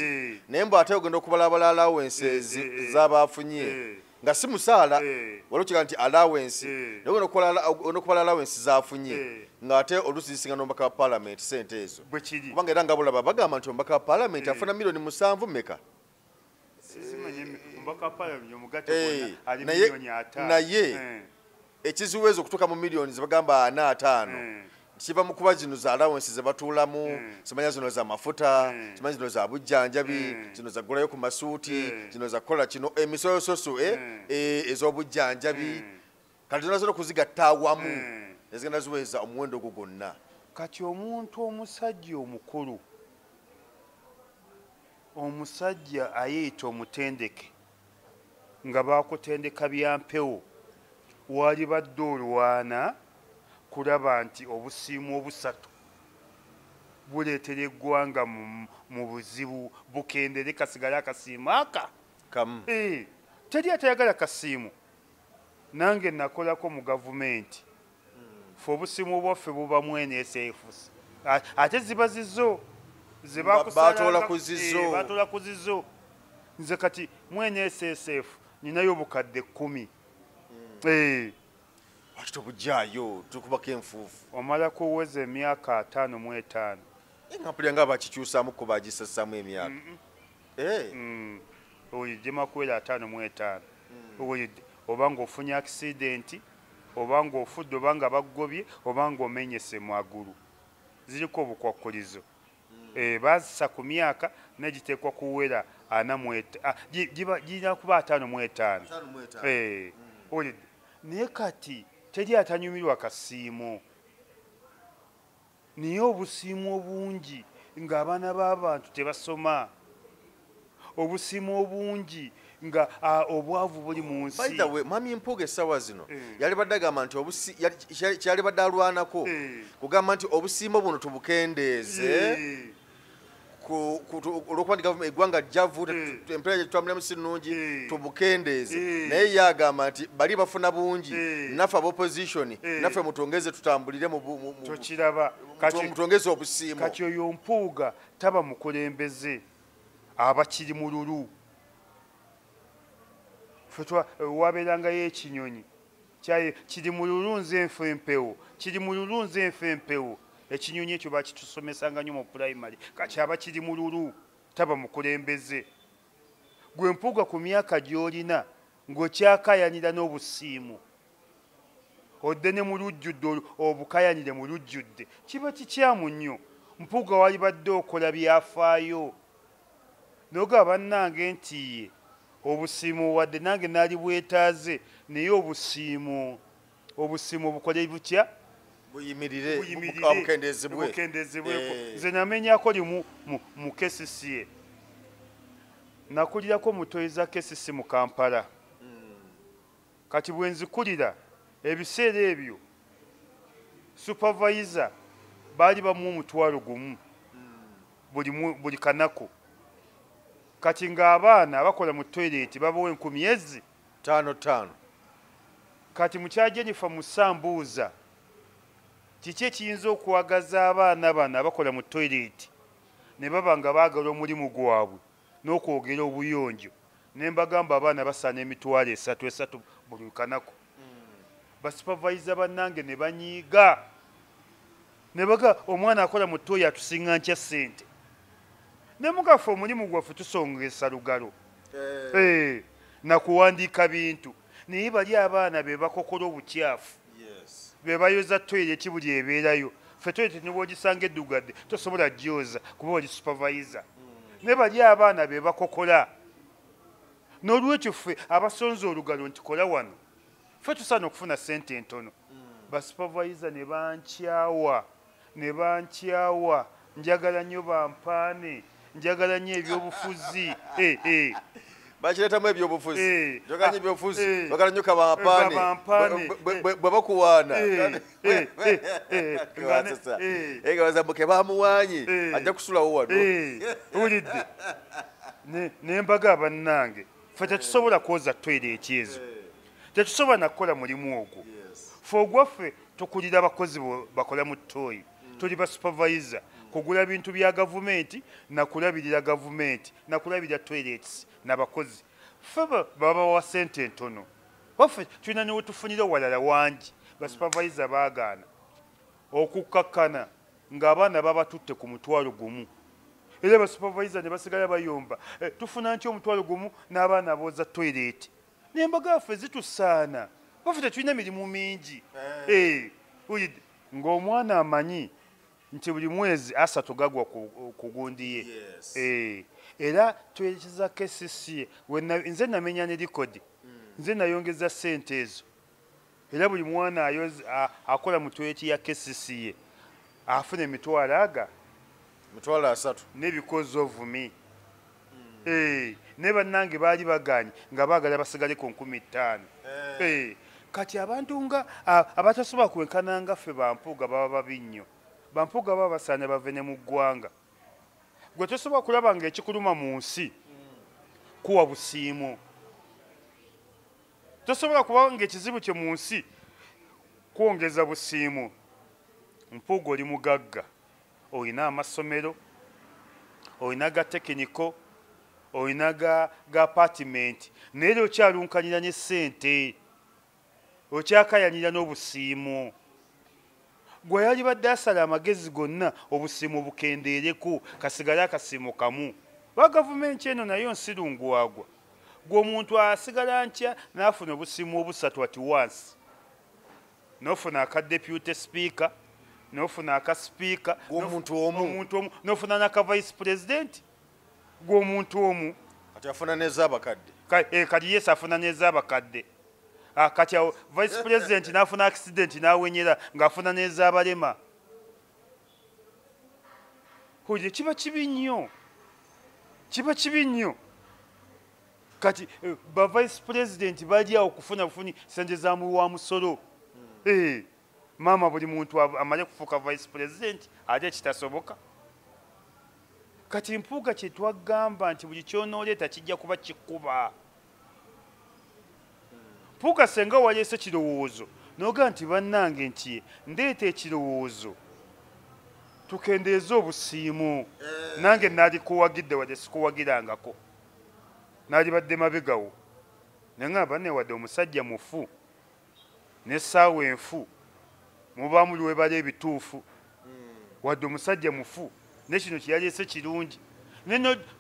naye mbu ate ogenda okubalabala allowance zabafunye nga si musaala waliwo kiga nti allowance naye ogenda okubala allowance zafunye ng'ate oluusi zisinga n'omubaka wa paalamenti sente ezo kubanga era nga bulaba bagamba nti omubaka wa paalamenti afuna milioni 7 meka mbaka parliament omugate Eh, ali naye- milioni 5 naye ekiziwezo okutuuka mu millions bagamba 45 kiva mu kuba zino za allowance ze batuulamu simanya zino za mafuta simanya zino za bujjanjabi zino za gulayo ku masuuti zino za kukola kino emisososo ez'obujjanjabi kati zona zona okuzigatta awamu ezigenda ziweza omuwendo ogwo gwonna. kati omuntu omusajja omukulu omusajja ayeyita omutendeke nga bakutendeka byampewo wali badde olwana kulaba nti obusiimu obusatu buleetera eggwanga mu buzibu bukendere kasigale akasiimu aka kamu teri atayagala kasiimu. Nange nakolako mu gavumenti fe obusiimu bwaffe buba mu NSFs ate ziba zizo batoola ku zizo batoola ku zizo. Nze kati mu NSSF ninayo obukadde 10 lwaki tobujjaayo tukubako enfuufu omalako oweza emyaka 55 ngampulira nga bakikyusaamu ko bagisassamu emyaka owulidde makwera 55 owulidde oba ng'ofunye akisidenti oba ng'ofudde oba nga baggobye oba ng'omenyese magulu ziriko obukwakkulizo bazisa ku myaka negiteekwa kuwera 45 girina kuba 55 owulidde naye kati teri atanyumirwa kasiimu naye obusiimu obungi ng'abaana b'abantu tebasoma obusiimu obungi nga obwavu buli mu nsi. By the way, Mami Mpuuga essaawa zino yali badde agamba nti kyali badde alwanako kugamba nti obusiimu buno tubukendeeze olwokuba nti eggwanga jjavu empeera gye tutambuliramu si nnungi tubukendeeze naye ye agamba nti bali bafuna bungi naffe abopposition naffe mutongeze tutambulire tokiraba mutongeze obusiimu. kati oyo Mpuuga taba mukulembeze aba kiri mu lulu wabeerangayo ekinyonyi kiri mu lulu nze nfe empewo kiri mu lulu nze nfe empewo ekinyonyi ekyo bakitusomesanga nnyo mu pulayimale kati aba kiri mu lulu taba mukulembeze. Gwe Mpuuga ku myaka gy'olina ng'okyakayanira n'obusiimu odde ne mu lujjudde obukayanire mu lujjudde kiba kikyamu nnyo. Mpuuga wali badde okola byafaayo noga bannange nti ye obusiimu wadde nange naali bwetaaze naye obusiimu bukole butya buyimirire bukendezebweko. Nze namenyako limu mu KCCA nakulirako mutoyiza KCCA mu Kampala kati bwe nzikulira ebiseera ebyo supervisor baali bamu 1,000 buli kanako kati ng'abaana bakola mu toilet babawo 5,000 kati mukya Jennifer Musambuuza kiki ekiyinza okuwagaza abaana bano abakola mu toilet ne baba nga baagala omulimu gwabwe n'okwogera obuyonjo ne mbagamba abaana basaana emitwalo 3 buli kanako. Basupervisa bannange ne banyiiga ne baga omwana akola mu toyi atusinga nkya ssente ne mugaffe omulimu gwaffe tusongesa lugalo nakuwandiika bintu naye bali abaana be bakokola obukyafu be bayoza toilet buli ebeerayo ffe toilet ne bw'ogisanga eddugadde tosobola gyoza kuba oli supervisor ne bali abaana be bakokola n'olwekyo ffe abasonza olugalo nti kola wano ffe tusaana okufuna ssente entono. Basupervisor ne bankyawa njagala nnyo bampaane njagala nnyo ebyobufuzi bakireetamu ebyobufuzi joganye ebyobufuzi bagala nnyo kabampaane bwe bakuwaana egabazambuke bamuwaanye ajja kusulawo wano owulidde ne mbaga bannange ffe tetusobola kwoza toilet ezo tetusobola nakukola mulimu ogwo ffe ogwaffe tukulira abakozi bakola mu ttooyi tuli basupervisor kugula bintu bya gavumenti nakulabirira gavumenti nakulabirira toilets n'abakozi ffe baba wa ssente entono waffe tulina ne wetufunira walala wangi. Basupervisor baagaana okukkakkana ng'abaana babatutte ku 1,000 era abasupervisor ne basigala bayomba tufuna ntya omutwalo gumu n'abaana booza toilet n'embaga yaffe zitusaana baffe tetulina mirimu mingi uyidde ng'omwana amanyi nti buli mwezi asatu gagwa ku gundi ye era twerekeza KCCA nze namenya ne likodi nze nayongeza ssente ezo era buli mwana akola mu toilet ya KCCA afuna emitwalo aga mitwalo 3 n'ebikozi ovumi ne bannange baali baganye nga baagala basigale ku 15,000 kati abantu nga abatasobola kwenkana nga ffe bampuuga baba babi nnyo bampuuga baba basaana bave ne mu ggwanga gwe tosobola kulaba ng'ekikuluma mu nsi kuwa busiimo tosobola kuba ng'ekizibu kye mu nsi kwongeza busiimo mpuuga oli mugagga olina amasomero olina ga tekiniko olina ga apatimenti naye era okyalunkanira ne ssente okyakayanira n'obusiimo gwe yali badde asala amagezi gonna obusiimo bukendeereko kasigale akasiimo kamu ba gavumenti eno nayo nsirunguwagwa gwe omuntu asigala ntya n'afuna obusiimo obusatu ati wansi n'ofuna aka deputy speaker n'ofuna aka speaker omuntu omu n'ofuna n'aka vice president gwe omuntu omu kati afuna n'ez'abakadde kati yesu afuna n'ez'abakadde kati vice president n'afuna accident n'awenyera ng'afuna n'ez'abalema oye kiba kibi nnyo kati ba vice president bali awo kufuna bufuni sente za wa musolo maama buli muntu amale kufuuka vice president ate kitasoboka kati mpuuga kye twagamba nti buli kyonooleeta kijja kuba kikuba mpuuga senga waleese kirowoozo noga nti bannange nti ndeeta ekirowoozo tukendeeza obusiimo nange naalikuwagidde wadde sikuwagirangako naalibadde mabegawo neŋŋamba newadde omusajja mufu n'essaawa enfu mubaamu lwebala ebituufu wadde omusajja mufu nekino kyeyaleese kirungi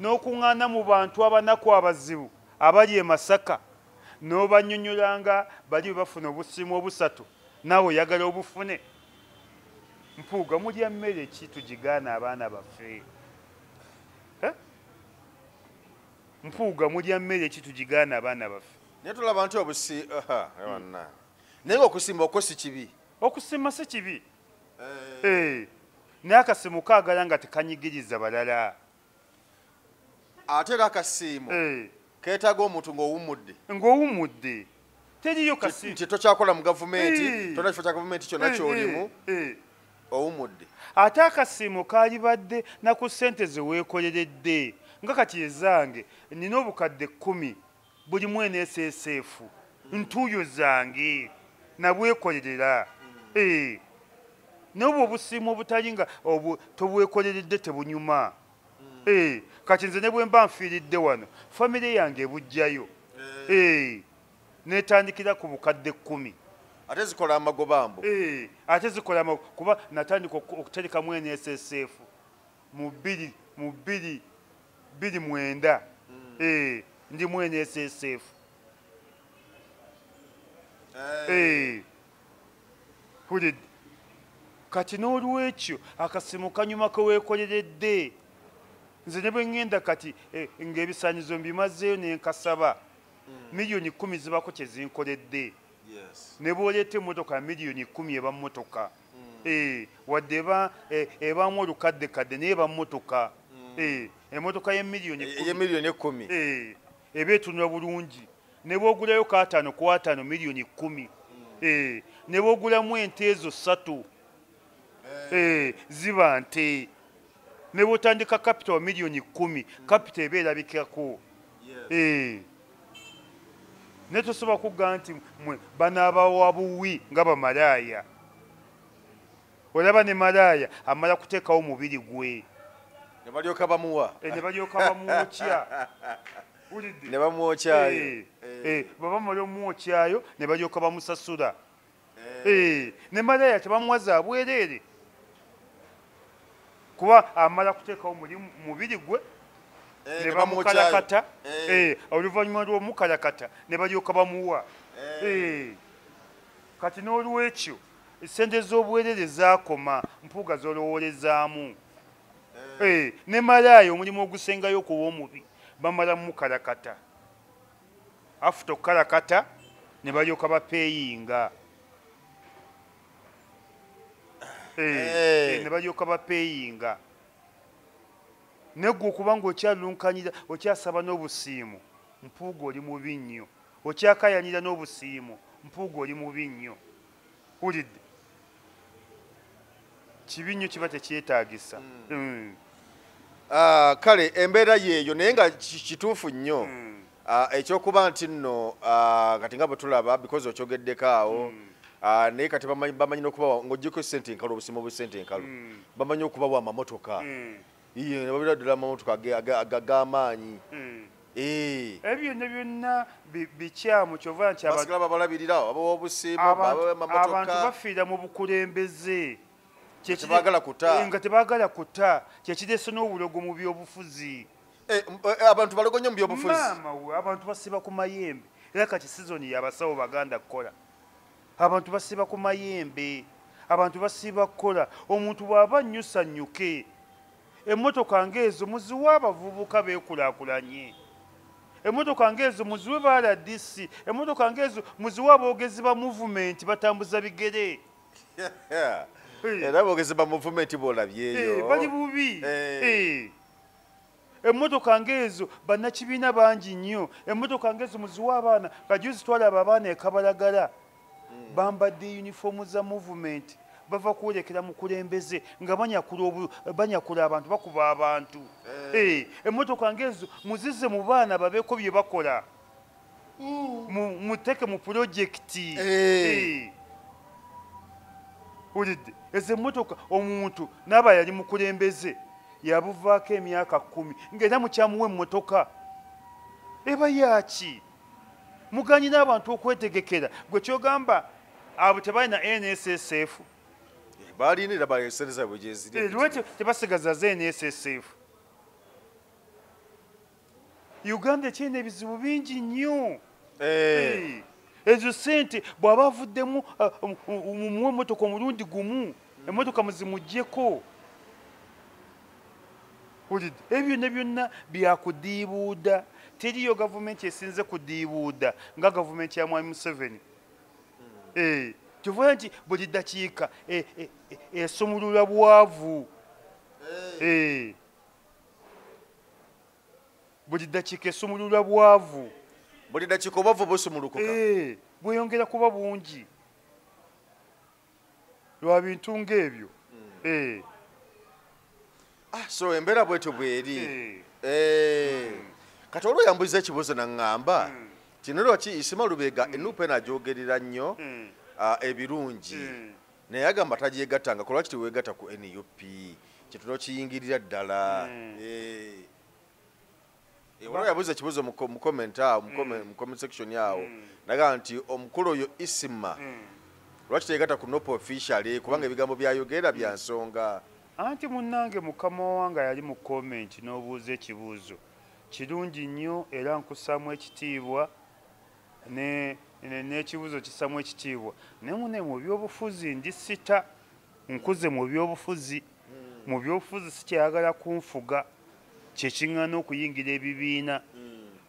n'okuŋŋaana mu bantu abanaku abazibu abali e Masaka n'obanyonyolanga bali bafuna obusiimo obusatu naawe oyagala obufune mpuuga mulya mmere ki tugigaana abaana baffe mpuuga mulya mmere ki tugigaana abaana baffe naye tulaba nti naye ng'okusimba okwo si kibi okusima si kibi naye akasimu kaagala nga tekanyigiriza balala ate era akasiimo keetaaga omuntu ng'owummudde teriyo kasimu nti tokyakola mu gavumenti tolina kifo kya gavumenti kyonna ky'olimu owummudde ate akasimu kaalibadde naku ssente ze weekoleredde nga kati ezange nina obukadde 10 buli mwene SSF ntuuyo zange nabwekolerera n'obwo obusiimo obutali nga tobwekoleredde tebunyuma kati nze ne bwe mba nfiiridde wano famire yange ebujjayo netandikira ku bukadde 10 ate zikola amagobambo ate zikola kuba natandika okuterekamu NSSF mu 2009 ndimu NSSF hulidde kati n'olwekyo akasimu kanyuma keweekoleredde nze ne bwe ŋŋenda kati ng'ebisaanyizo mbimazeeyo ne nkasaba miliyoni 10 zibako kye zinkoledde ne bw'oleeta emmotoka miliyoni 10 eba mmotoka wadde ebaamu olukaddekadde naye eba mmotoka emmotoka y'emiliyoni 10 eba etunula bulungi ne bw'ogulayo kaataano ku ataano miliyoni 10 ne bw'ogulamu ente ezo 3 ziba nte ne bw'otandika kapita wa miliyoni 10 kapita eba erabikako ne tosobola kugaa nti mwe banaabawa buwi nga bamalaaya olaba ne malaaya amala kuteekawo omubiri gwe ne balyoka bamuwa ne balyoka bamwokya ne bamwokyayo baba bamala omwokyayo ne balyoka bamusasula ne malaaya tebamuwa za bwereere kuba amala kuteekawo mubiri gwe ne bamukalakata oluvannyuma lw'omukalakata ne balyoka bamuwa kati n'olwekyo essente z'obwerere zaakoma mpuuga z'olowoolezaamu ne malaayi omulimu ogusengayo ku w'omubi bamala mukalakata afuta okukalakata ne balyoka bapeeyinga ne balyoka bapeeyinga neggwe okuba ng'okyalulunkanyira okyasaba n'obusiimu mpuuga oli mubi nnyo okyakayanira n'obusiimu mpuuga oli mubi nnyo wulidde kibi nnyo kiba tekyetaagisa kale embeera yeeyo naye nga kituufu nnyo ekyokuba nti nno kati nga bwe tulaba because okyogeddeko awo naye kati bamanyi n'okubawa ng'oggyeko sente enkalu obusimu bw'esente enkalu bamanyi okubawa amamotoka ne babira ddala amamotoka ag'amaanyi ebyo byonna byonna bikyamu kyova nti basigala babalabirira abawa obusimu babawa amamotoka abantu bafiira mu bukulembeze nga tebaagala kuta kyekireese n'obulogo mu byobufuzi abantu balogonye mu byobufuzi maama we abantu basiba ku mayembe era kati sizoni yabasawo baganda kukola abantu basiba ku mayembe abantu basiba kukola omuntu bw'aba nnyusanyuke emmotoka ng'ezo muziwe abavubuka beekulaakulanye emmotoka ng'ezo muziwe ba RDC emmotoka ng'ezo muziwe aboogezi ba muvumenti batambuza bigere era aboogezi ba muvumenti boolabyeyo bali bubi emmotoka ng'ezo bannakibiina bangi nnyo emmotoka ng'ezo muziwe abaana kajuzi twalaba abaana ekabalagala bambadde yunifoomu za muvumenti bava kwolekera mu kulembeze nga banyakula abantu bakuba abantu emmotoka ng'ezo muzize mu baana babeeko bye bakola muteke mu pulojekiti wulidde ezo emmotoka omuntu n'aba yali mu kulembeze yabuvaako emyaka 10 ng'era mukyamuwa emmotoka eba yaki muganyina abantu okwetegekera gwe kyogamba abo tebalina NSSF balinira baesereza bwegyeziri lwekyo tebasigaza za NSSF Uganda ekyina ebizibu bingi nnyo ezo sente bw'aba avuddemu mumuwe emmotoka omulundi gumu emmotoka muzimuggyeko wulidde ebyo byonna byonna byakudiibuuda teriyo gavumenti esinze kudiibuuda nga gavumenti ya Mwami Museveni tuvuga nti buli ddakiika esumulula bwavu buli ddakiika esumulula bwavu buli ddakiika obwavu busumulukuka bweyongera kuba bungi lwa bintu ng'ebyo so embeera bwetyo bweri kati olwo yambuliza ekibuuzo naŋŋamba kino lwaki Isima Lubega enuupa enagyogerera nnyo ebirungi naye agamba tagyegattanga kolwaki teweegatta ku NUP kituno kiyingirira ddala olwo yabuuza ekibuuzo mu comment section awo nagamba nti omukulu oyo Isima lwaki teyegatta ku NUP officially kubanga ebigambo byayogera bya nsonga anti munnange mukama wange yali mu comment n'obuuza ekibuuzo kirungi nnyo era nkussaamu ekitiibwa n'ekibuuzo kisaamu ekitiibwa naye mune mu byobufuzi ndi sita nkuze mu byobufuzi sikyayagala kunfuga kyekiŋŋaana okuyingira ebibiina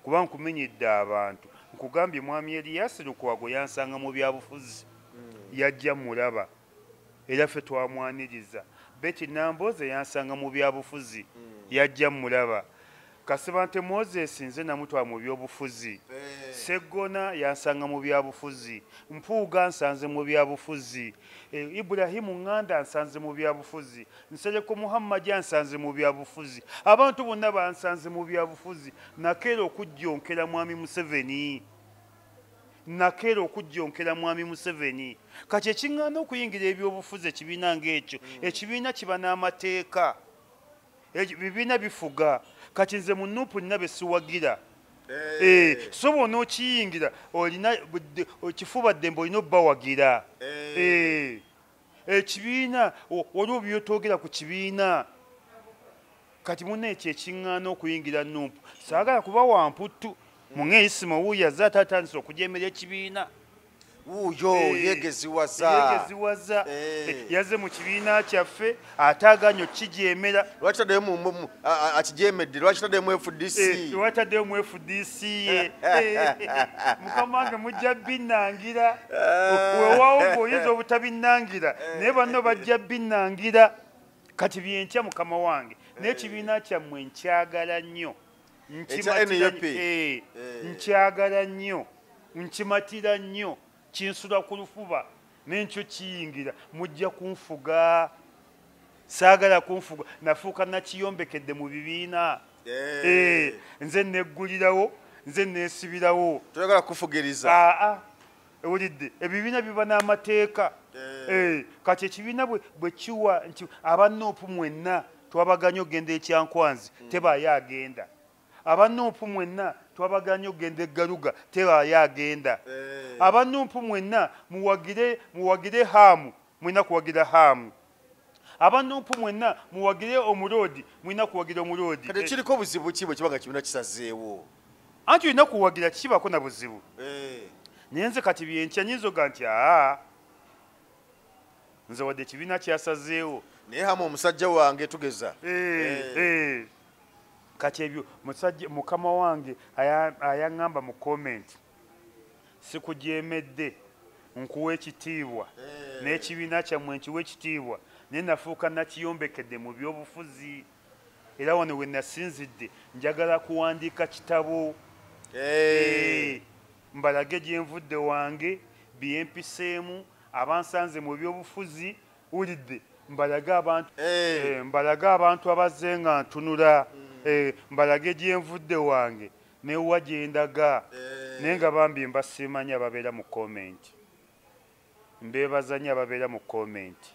kuba nkumenyedde abantu nkugambye mwami Erias Lukwago yansanga mu byabufuzi yajja mulaba era ffe twamwaniriza Betty Namboze yansanga mu byabufuzi yajja mulaba Kasibante Moses nze namutwala mu byobufuzi Segona yansanga mu byabufuzi Mpuuga nsanze mu byabufuzi Ibrahimu Nganda nsanze mu byabufuzi Nsereko Muhammad yansanze mu byabufuzi abantu bonna bansanze mu byabufuzi nakera okujjonkera mwami Museveni kati ekiŋŋaana okuyingira ebyobufuzi ekibiina ng'ekyo ekibiina kiba n'amateeka ebibiina bifuga kati nze mu NUP nina be siwagira so bw'ona okiyingira olina kifuba ddembe olina obbawagira ekibiina waliwo byotogera ku kibiina kati muna ekyo ekiŋŋaana okuyingira Nuupu saagala kuba wamputtu muŋeeyisima wuuyo yazze atatandise okujeemera ekibiina wuuyo yegeziwaza yazze mu kibiina kyaffe ate aganya okukijeemera lwaki taddemu akijeemedde lwaki taddemu FDC ye mukama wange mujja binnangira weewaawo ng'oyinza obutabinnangira naye banno bajja binnangira kati byenkya mukama wange n'ekibiina kyammwe nkyagala nnyo nkyagala nnyo nkimatira nnyo kinsula ku lufuba n'enkyo kiyingira mujja kunfuga saagala kunfuga nafuuka nakiyombekedde mu bibiina nze neggulirawo nze neesibirawo toyagala kufugiriza ewulidde ebibiina biba n'amateeka kati ekibiina bwe kiwa nti abanoopu mwenna twabaganya okgenda ekyankwanzi tebaayo agenda abanoopu mwenna twabaganya okgenda eggaluga tebaayo agenda abanoopu mwenna muwagire haamu mwina kuwagira haamu abanoopu mwenna muwagire omuloodi mwina kuwagira omuloodi kati kiriko buzibu ki bwe kiba nga kibiina kisazeewo anti olina kuwagira kikibaako na buzibu naye nze kati byenkya nyinzoga nti nze wadde ekibiina kyasazeewo naye hamu omusajja wange tugeza kati ebyo mukama wange ayaŋŋamba mu komenti sikujeemedde nkuwa ekitiibwa n'ekibiina kyammwe nkiwa ekitiibwa naye nafuuka nakiyombekedde mu byobufuzi era wano we nasinzidde njagala kuwandiika kitabo mbalage gyenvudde wange byempiseemu abansanze mu byobufuzi wulidde mbalage abantu abazze nga ntunula mbalage gyenvudde wange newa gyendaga naye nga bambi mbasiimanyi ababeera mu komenti mbeebaza nnyo ababeera mu komenti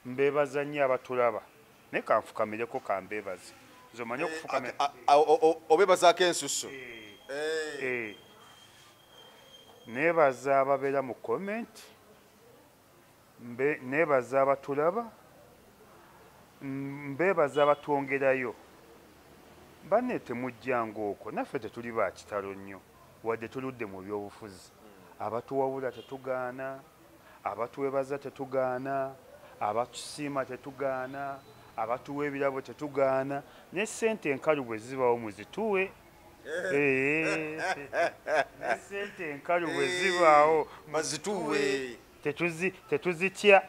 mbeebaza nnyo abatulaba naye kanfukamireko kambeebaze nze omanye okufukamira obeebazaako ensusu neebaza ababeera mu komenti neebaza abatulaba mbeebaza abatwongerayo banne temujjanga okwo naffe tetuli ba kitalo nnyo wadde tuludde mu byobufuzi abatuwabula tetugaana abatuwebaza tetugaana abatusiima tetugaana abatuwa ebirabo tetugaana ne ssente enkalu bwe zibawo muzituwe ne ssente enkalu bwe zibaawo bazituwe tetuzitya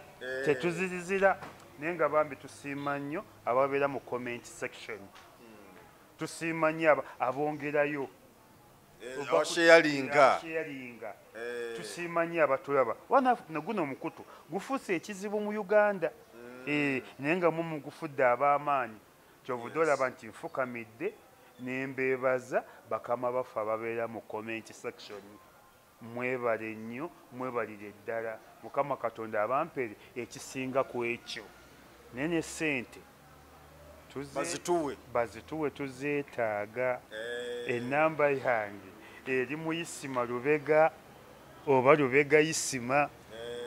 tetuzizira naye nga bambi tusiima nnyo ababeera mu comment section tusiima nnyo abongerayo abasheyalinga tusiima nnyo abatulaba naguno omukutu gufuuse ekizibu mu Uganda naye nga mugufudde ab'amaanyi kyovudde olaba nti nfukamidde nembeebaza bakama baffe ababeera mu comment section mwebale nnyo mwebalire ddala mukama katonda abampere ekisinga ku ekyo naye ne ssente bazituwe tuzeetaaga enamba yange eri mu Isima Lubega oba Lubega Isima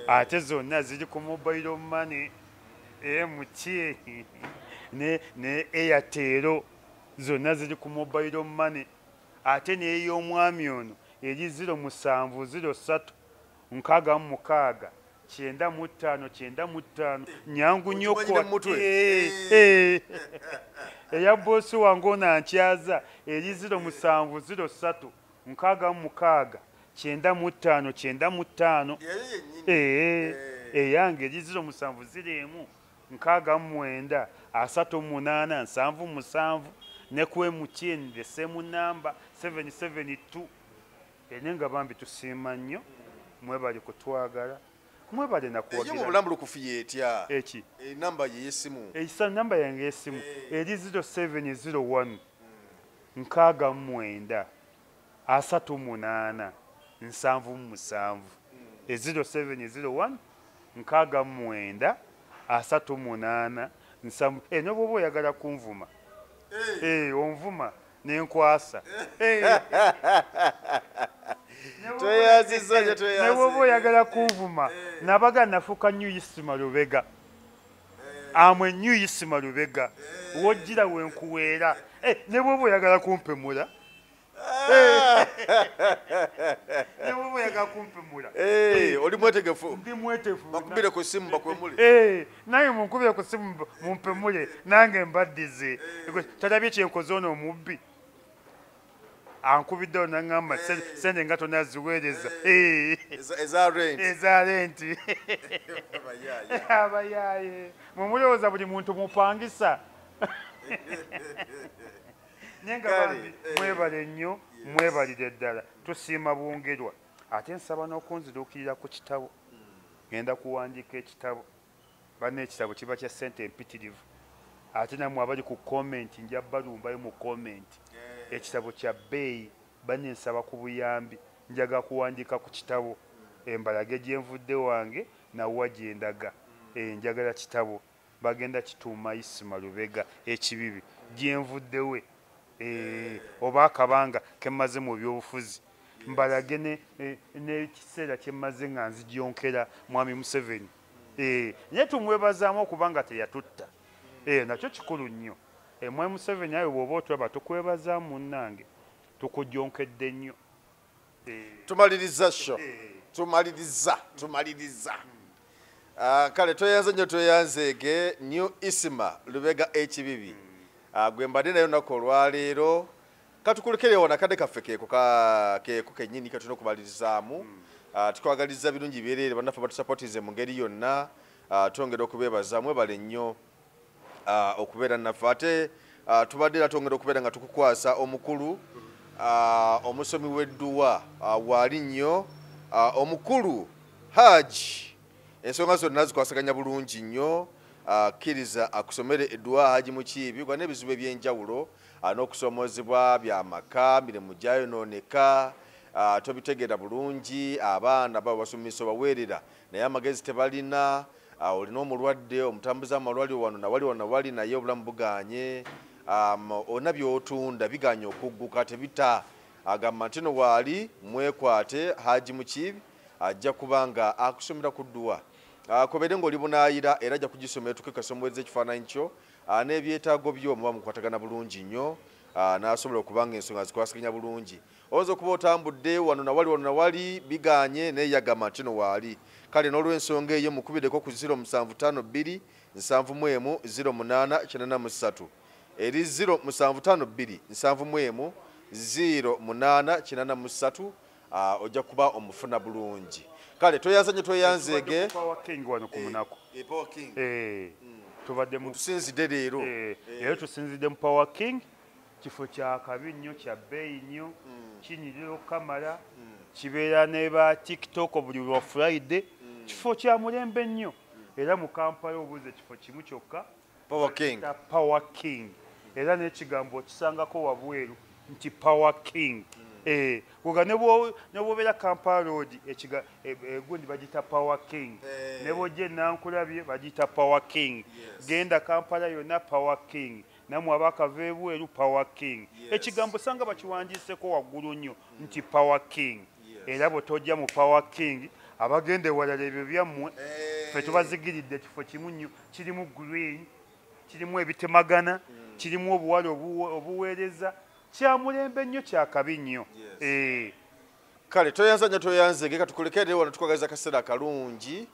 ate zonna ziri ku mobile money MTN ne Airtel zonna ziri ku mobile money ate n'ey'omwami ono eri 0703 656 955 nyangu nnyo eya boosi wange ono ankyaza eri 0703 656 955 eyange eri 0701 659 38 77 ne ku MTN the same number 772 ene nga bambi tusiima nnyo mwebale kutwagala mwebale nakuwagira mu bulambulu kufiye etya eki enamba y'essimu ekisa namba yange y'essimu eri 0701 69 38 77 0701 69 38 77 ne bw'oba oyagala kunvuma onvuma nenkwasa ne bw'oba oyagala kunvuma nabaga nafuuka nnyo Isima Lubega amwe nnyo Isima Lubega wojjira wenkuweera ne bwoba oyagala kumpemula ne bwoba oyagala kumpemula oli mwetegefu ndi mwetefu bakubire ku simu bakwemule naye munkubire ku simu mumpemule nange mbaddize talabye kyenkoze ono omubbi ankubiddewo naŋŋamba sente nga tonaziweereza eza renti abayaaye mumulowooza buli muntu mupangisa naye nga bambi mwebale nnyo mwebalire ddala tusiima Bwongerwa ate nsaba n'okunziruukirira ku kitabo ngenda kuwandiika ekitabo banna ekitabo kiba kya ssente empitirivu ate nammwe abali ku komenti nja balumbayo mu komenti ekitabo kya bbeeyi banne nsaba ku buyambi njaga kuwandiika ku kitabo embalage gyenvudde wange nawwa gyendaga njagala kitabo bagenda kituuma Isima Lubega ekibibi gyenvuddewe oba akabanga kemmaze mu byobufuzi mbalage n'ekiseera kyemmaze nga nzigyonkera mwami Museveni naye tumwebazaamu okubanga teyatutta nakyo kikulu nnyo mwami Museveni ayo bw'oba otulaba tukwebazaamu munnange tukujjonkedde nnyo tumaliriza sho tumaliriza kale tweyanze nnyo tweyanzeege New Isima Lubega ekibibi gwe mbadde nayo nako olwaleero katukulekerewo nakadde kaffe keeko kennyini katulina okumaliririzaamu tukwagaliza birungi byereere bannaffe batusapotize mu ngeri yonna twongera okubeebaza mwebale nnyo okubeera naffe ate tubadde era twongera okubeera nga tukukwasa omukulu omusomi w'edduwa waali nnyo omukulu Haji ensonga zonna zikwasaganya bulungi nnyo kkiriza akusomere edduwa Haji Mukiibi gwa n'ebizibu eby'enjawulo n'okusoomozebwa by'amaka mirimu gyayonooneka tobitegeera bulungi abaana babo basomesa obaweerera naye amagezi tebalina olina omulwadde omutambuza amalwaliro wano nawali naye obulamu buganye olina by'otunda biganye okugguka tebita agamba nti no waali mwekwate Haji Mukiibi ajja kubanga akusomera ku dduwa kobere ng'oli bunaayira era ajja kugisomera tukekasomweza ekifaananyi kyo n'ebyetaago byo muba mukwatagana bulungi nnyo n'asobola okubanga ensonga zikwasaganya bulungi oyinza okuba otambudde wano nawali biganye naye yagamba nti no waali kale n'olw'ensonga eyo mukubireko ku 0752 71 0893 eri 0752 71 0893 ojja kuba omufuna bulungi kale tweyanze nnyo tweyanzeege wano ku Munaku tubadde tusinzidde leero era tusinzidde mu Power King kifo kya kabi nnyo kya bbeeyi nnyo kinyirira okamala kibeera ne ba TikTok buli lwa Friday kifo kya mulembe nnyo era mu Kampala obuuze kifo kimu kyokka Power King era n'ekigambo okisangako wabweru nti Power King kuga ne bwobeera Kampala Road egundi bagita Power King ne bwojja Nankulabye bagita Power King genda Kampala yonna Power King namwe abakava ebweru Power King ekigambo sanga bakiwandiiseko waggulu nnyo nti Power King era bwe tojja mu Power King abagende walala ebyo byammwe ffe tubazigiridde kifo kimu nnyo kirimu green kirimu ebitemagana kirimu obuwala obuweereza kya mulembe nnyo kya kabi nnyo kale toyanza nnyo toyanzege katukulekerere wano tukwagaliza akaseera akalungi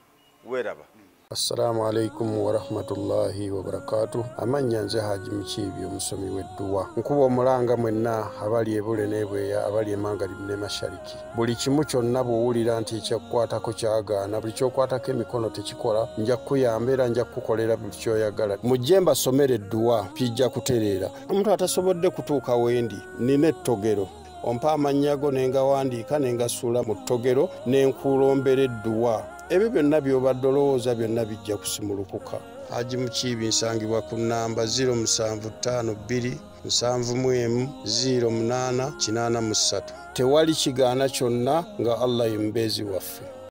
weeraba Assalamu alaikum wa rahmatullahi wa barakatuh. Amanya nze Haji Mukiibi omusomi w'edduwa. Nkuba omulanga mwenna abali ebule n'ebweya abali emangalibi ne mashariki. Buli kimu kyonna bw'owulira nti ekyakukwatako kyagaana buli ky'okwatako emikono tekikola nja kukuyamba era nja kukukolera buli ky'oyagala. Mujje mbasomere edduwa kijja kutereera. Omuntu atasobodde kutuuka wendi nina ettogero. Ompa amannya go ne ngawandiika ne ngasuula mu ttogero ne nkulombera edduwa. Ebyo byonna by'obadde olowooza byonna bijja kusimulukuka. Haji Mukiibi nsangibwa ku nnamba 0752 71 0883. Tewali kigaana kyonna nga Allah ye mubeezi waffe.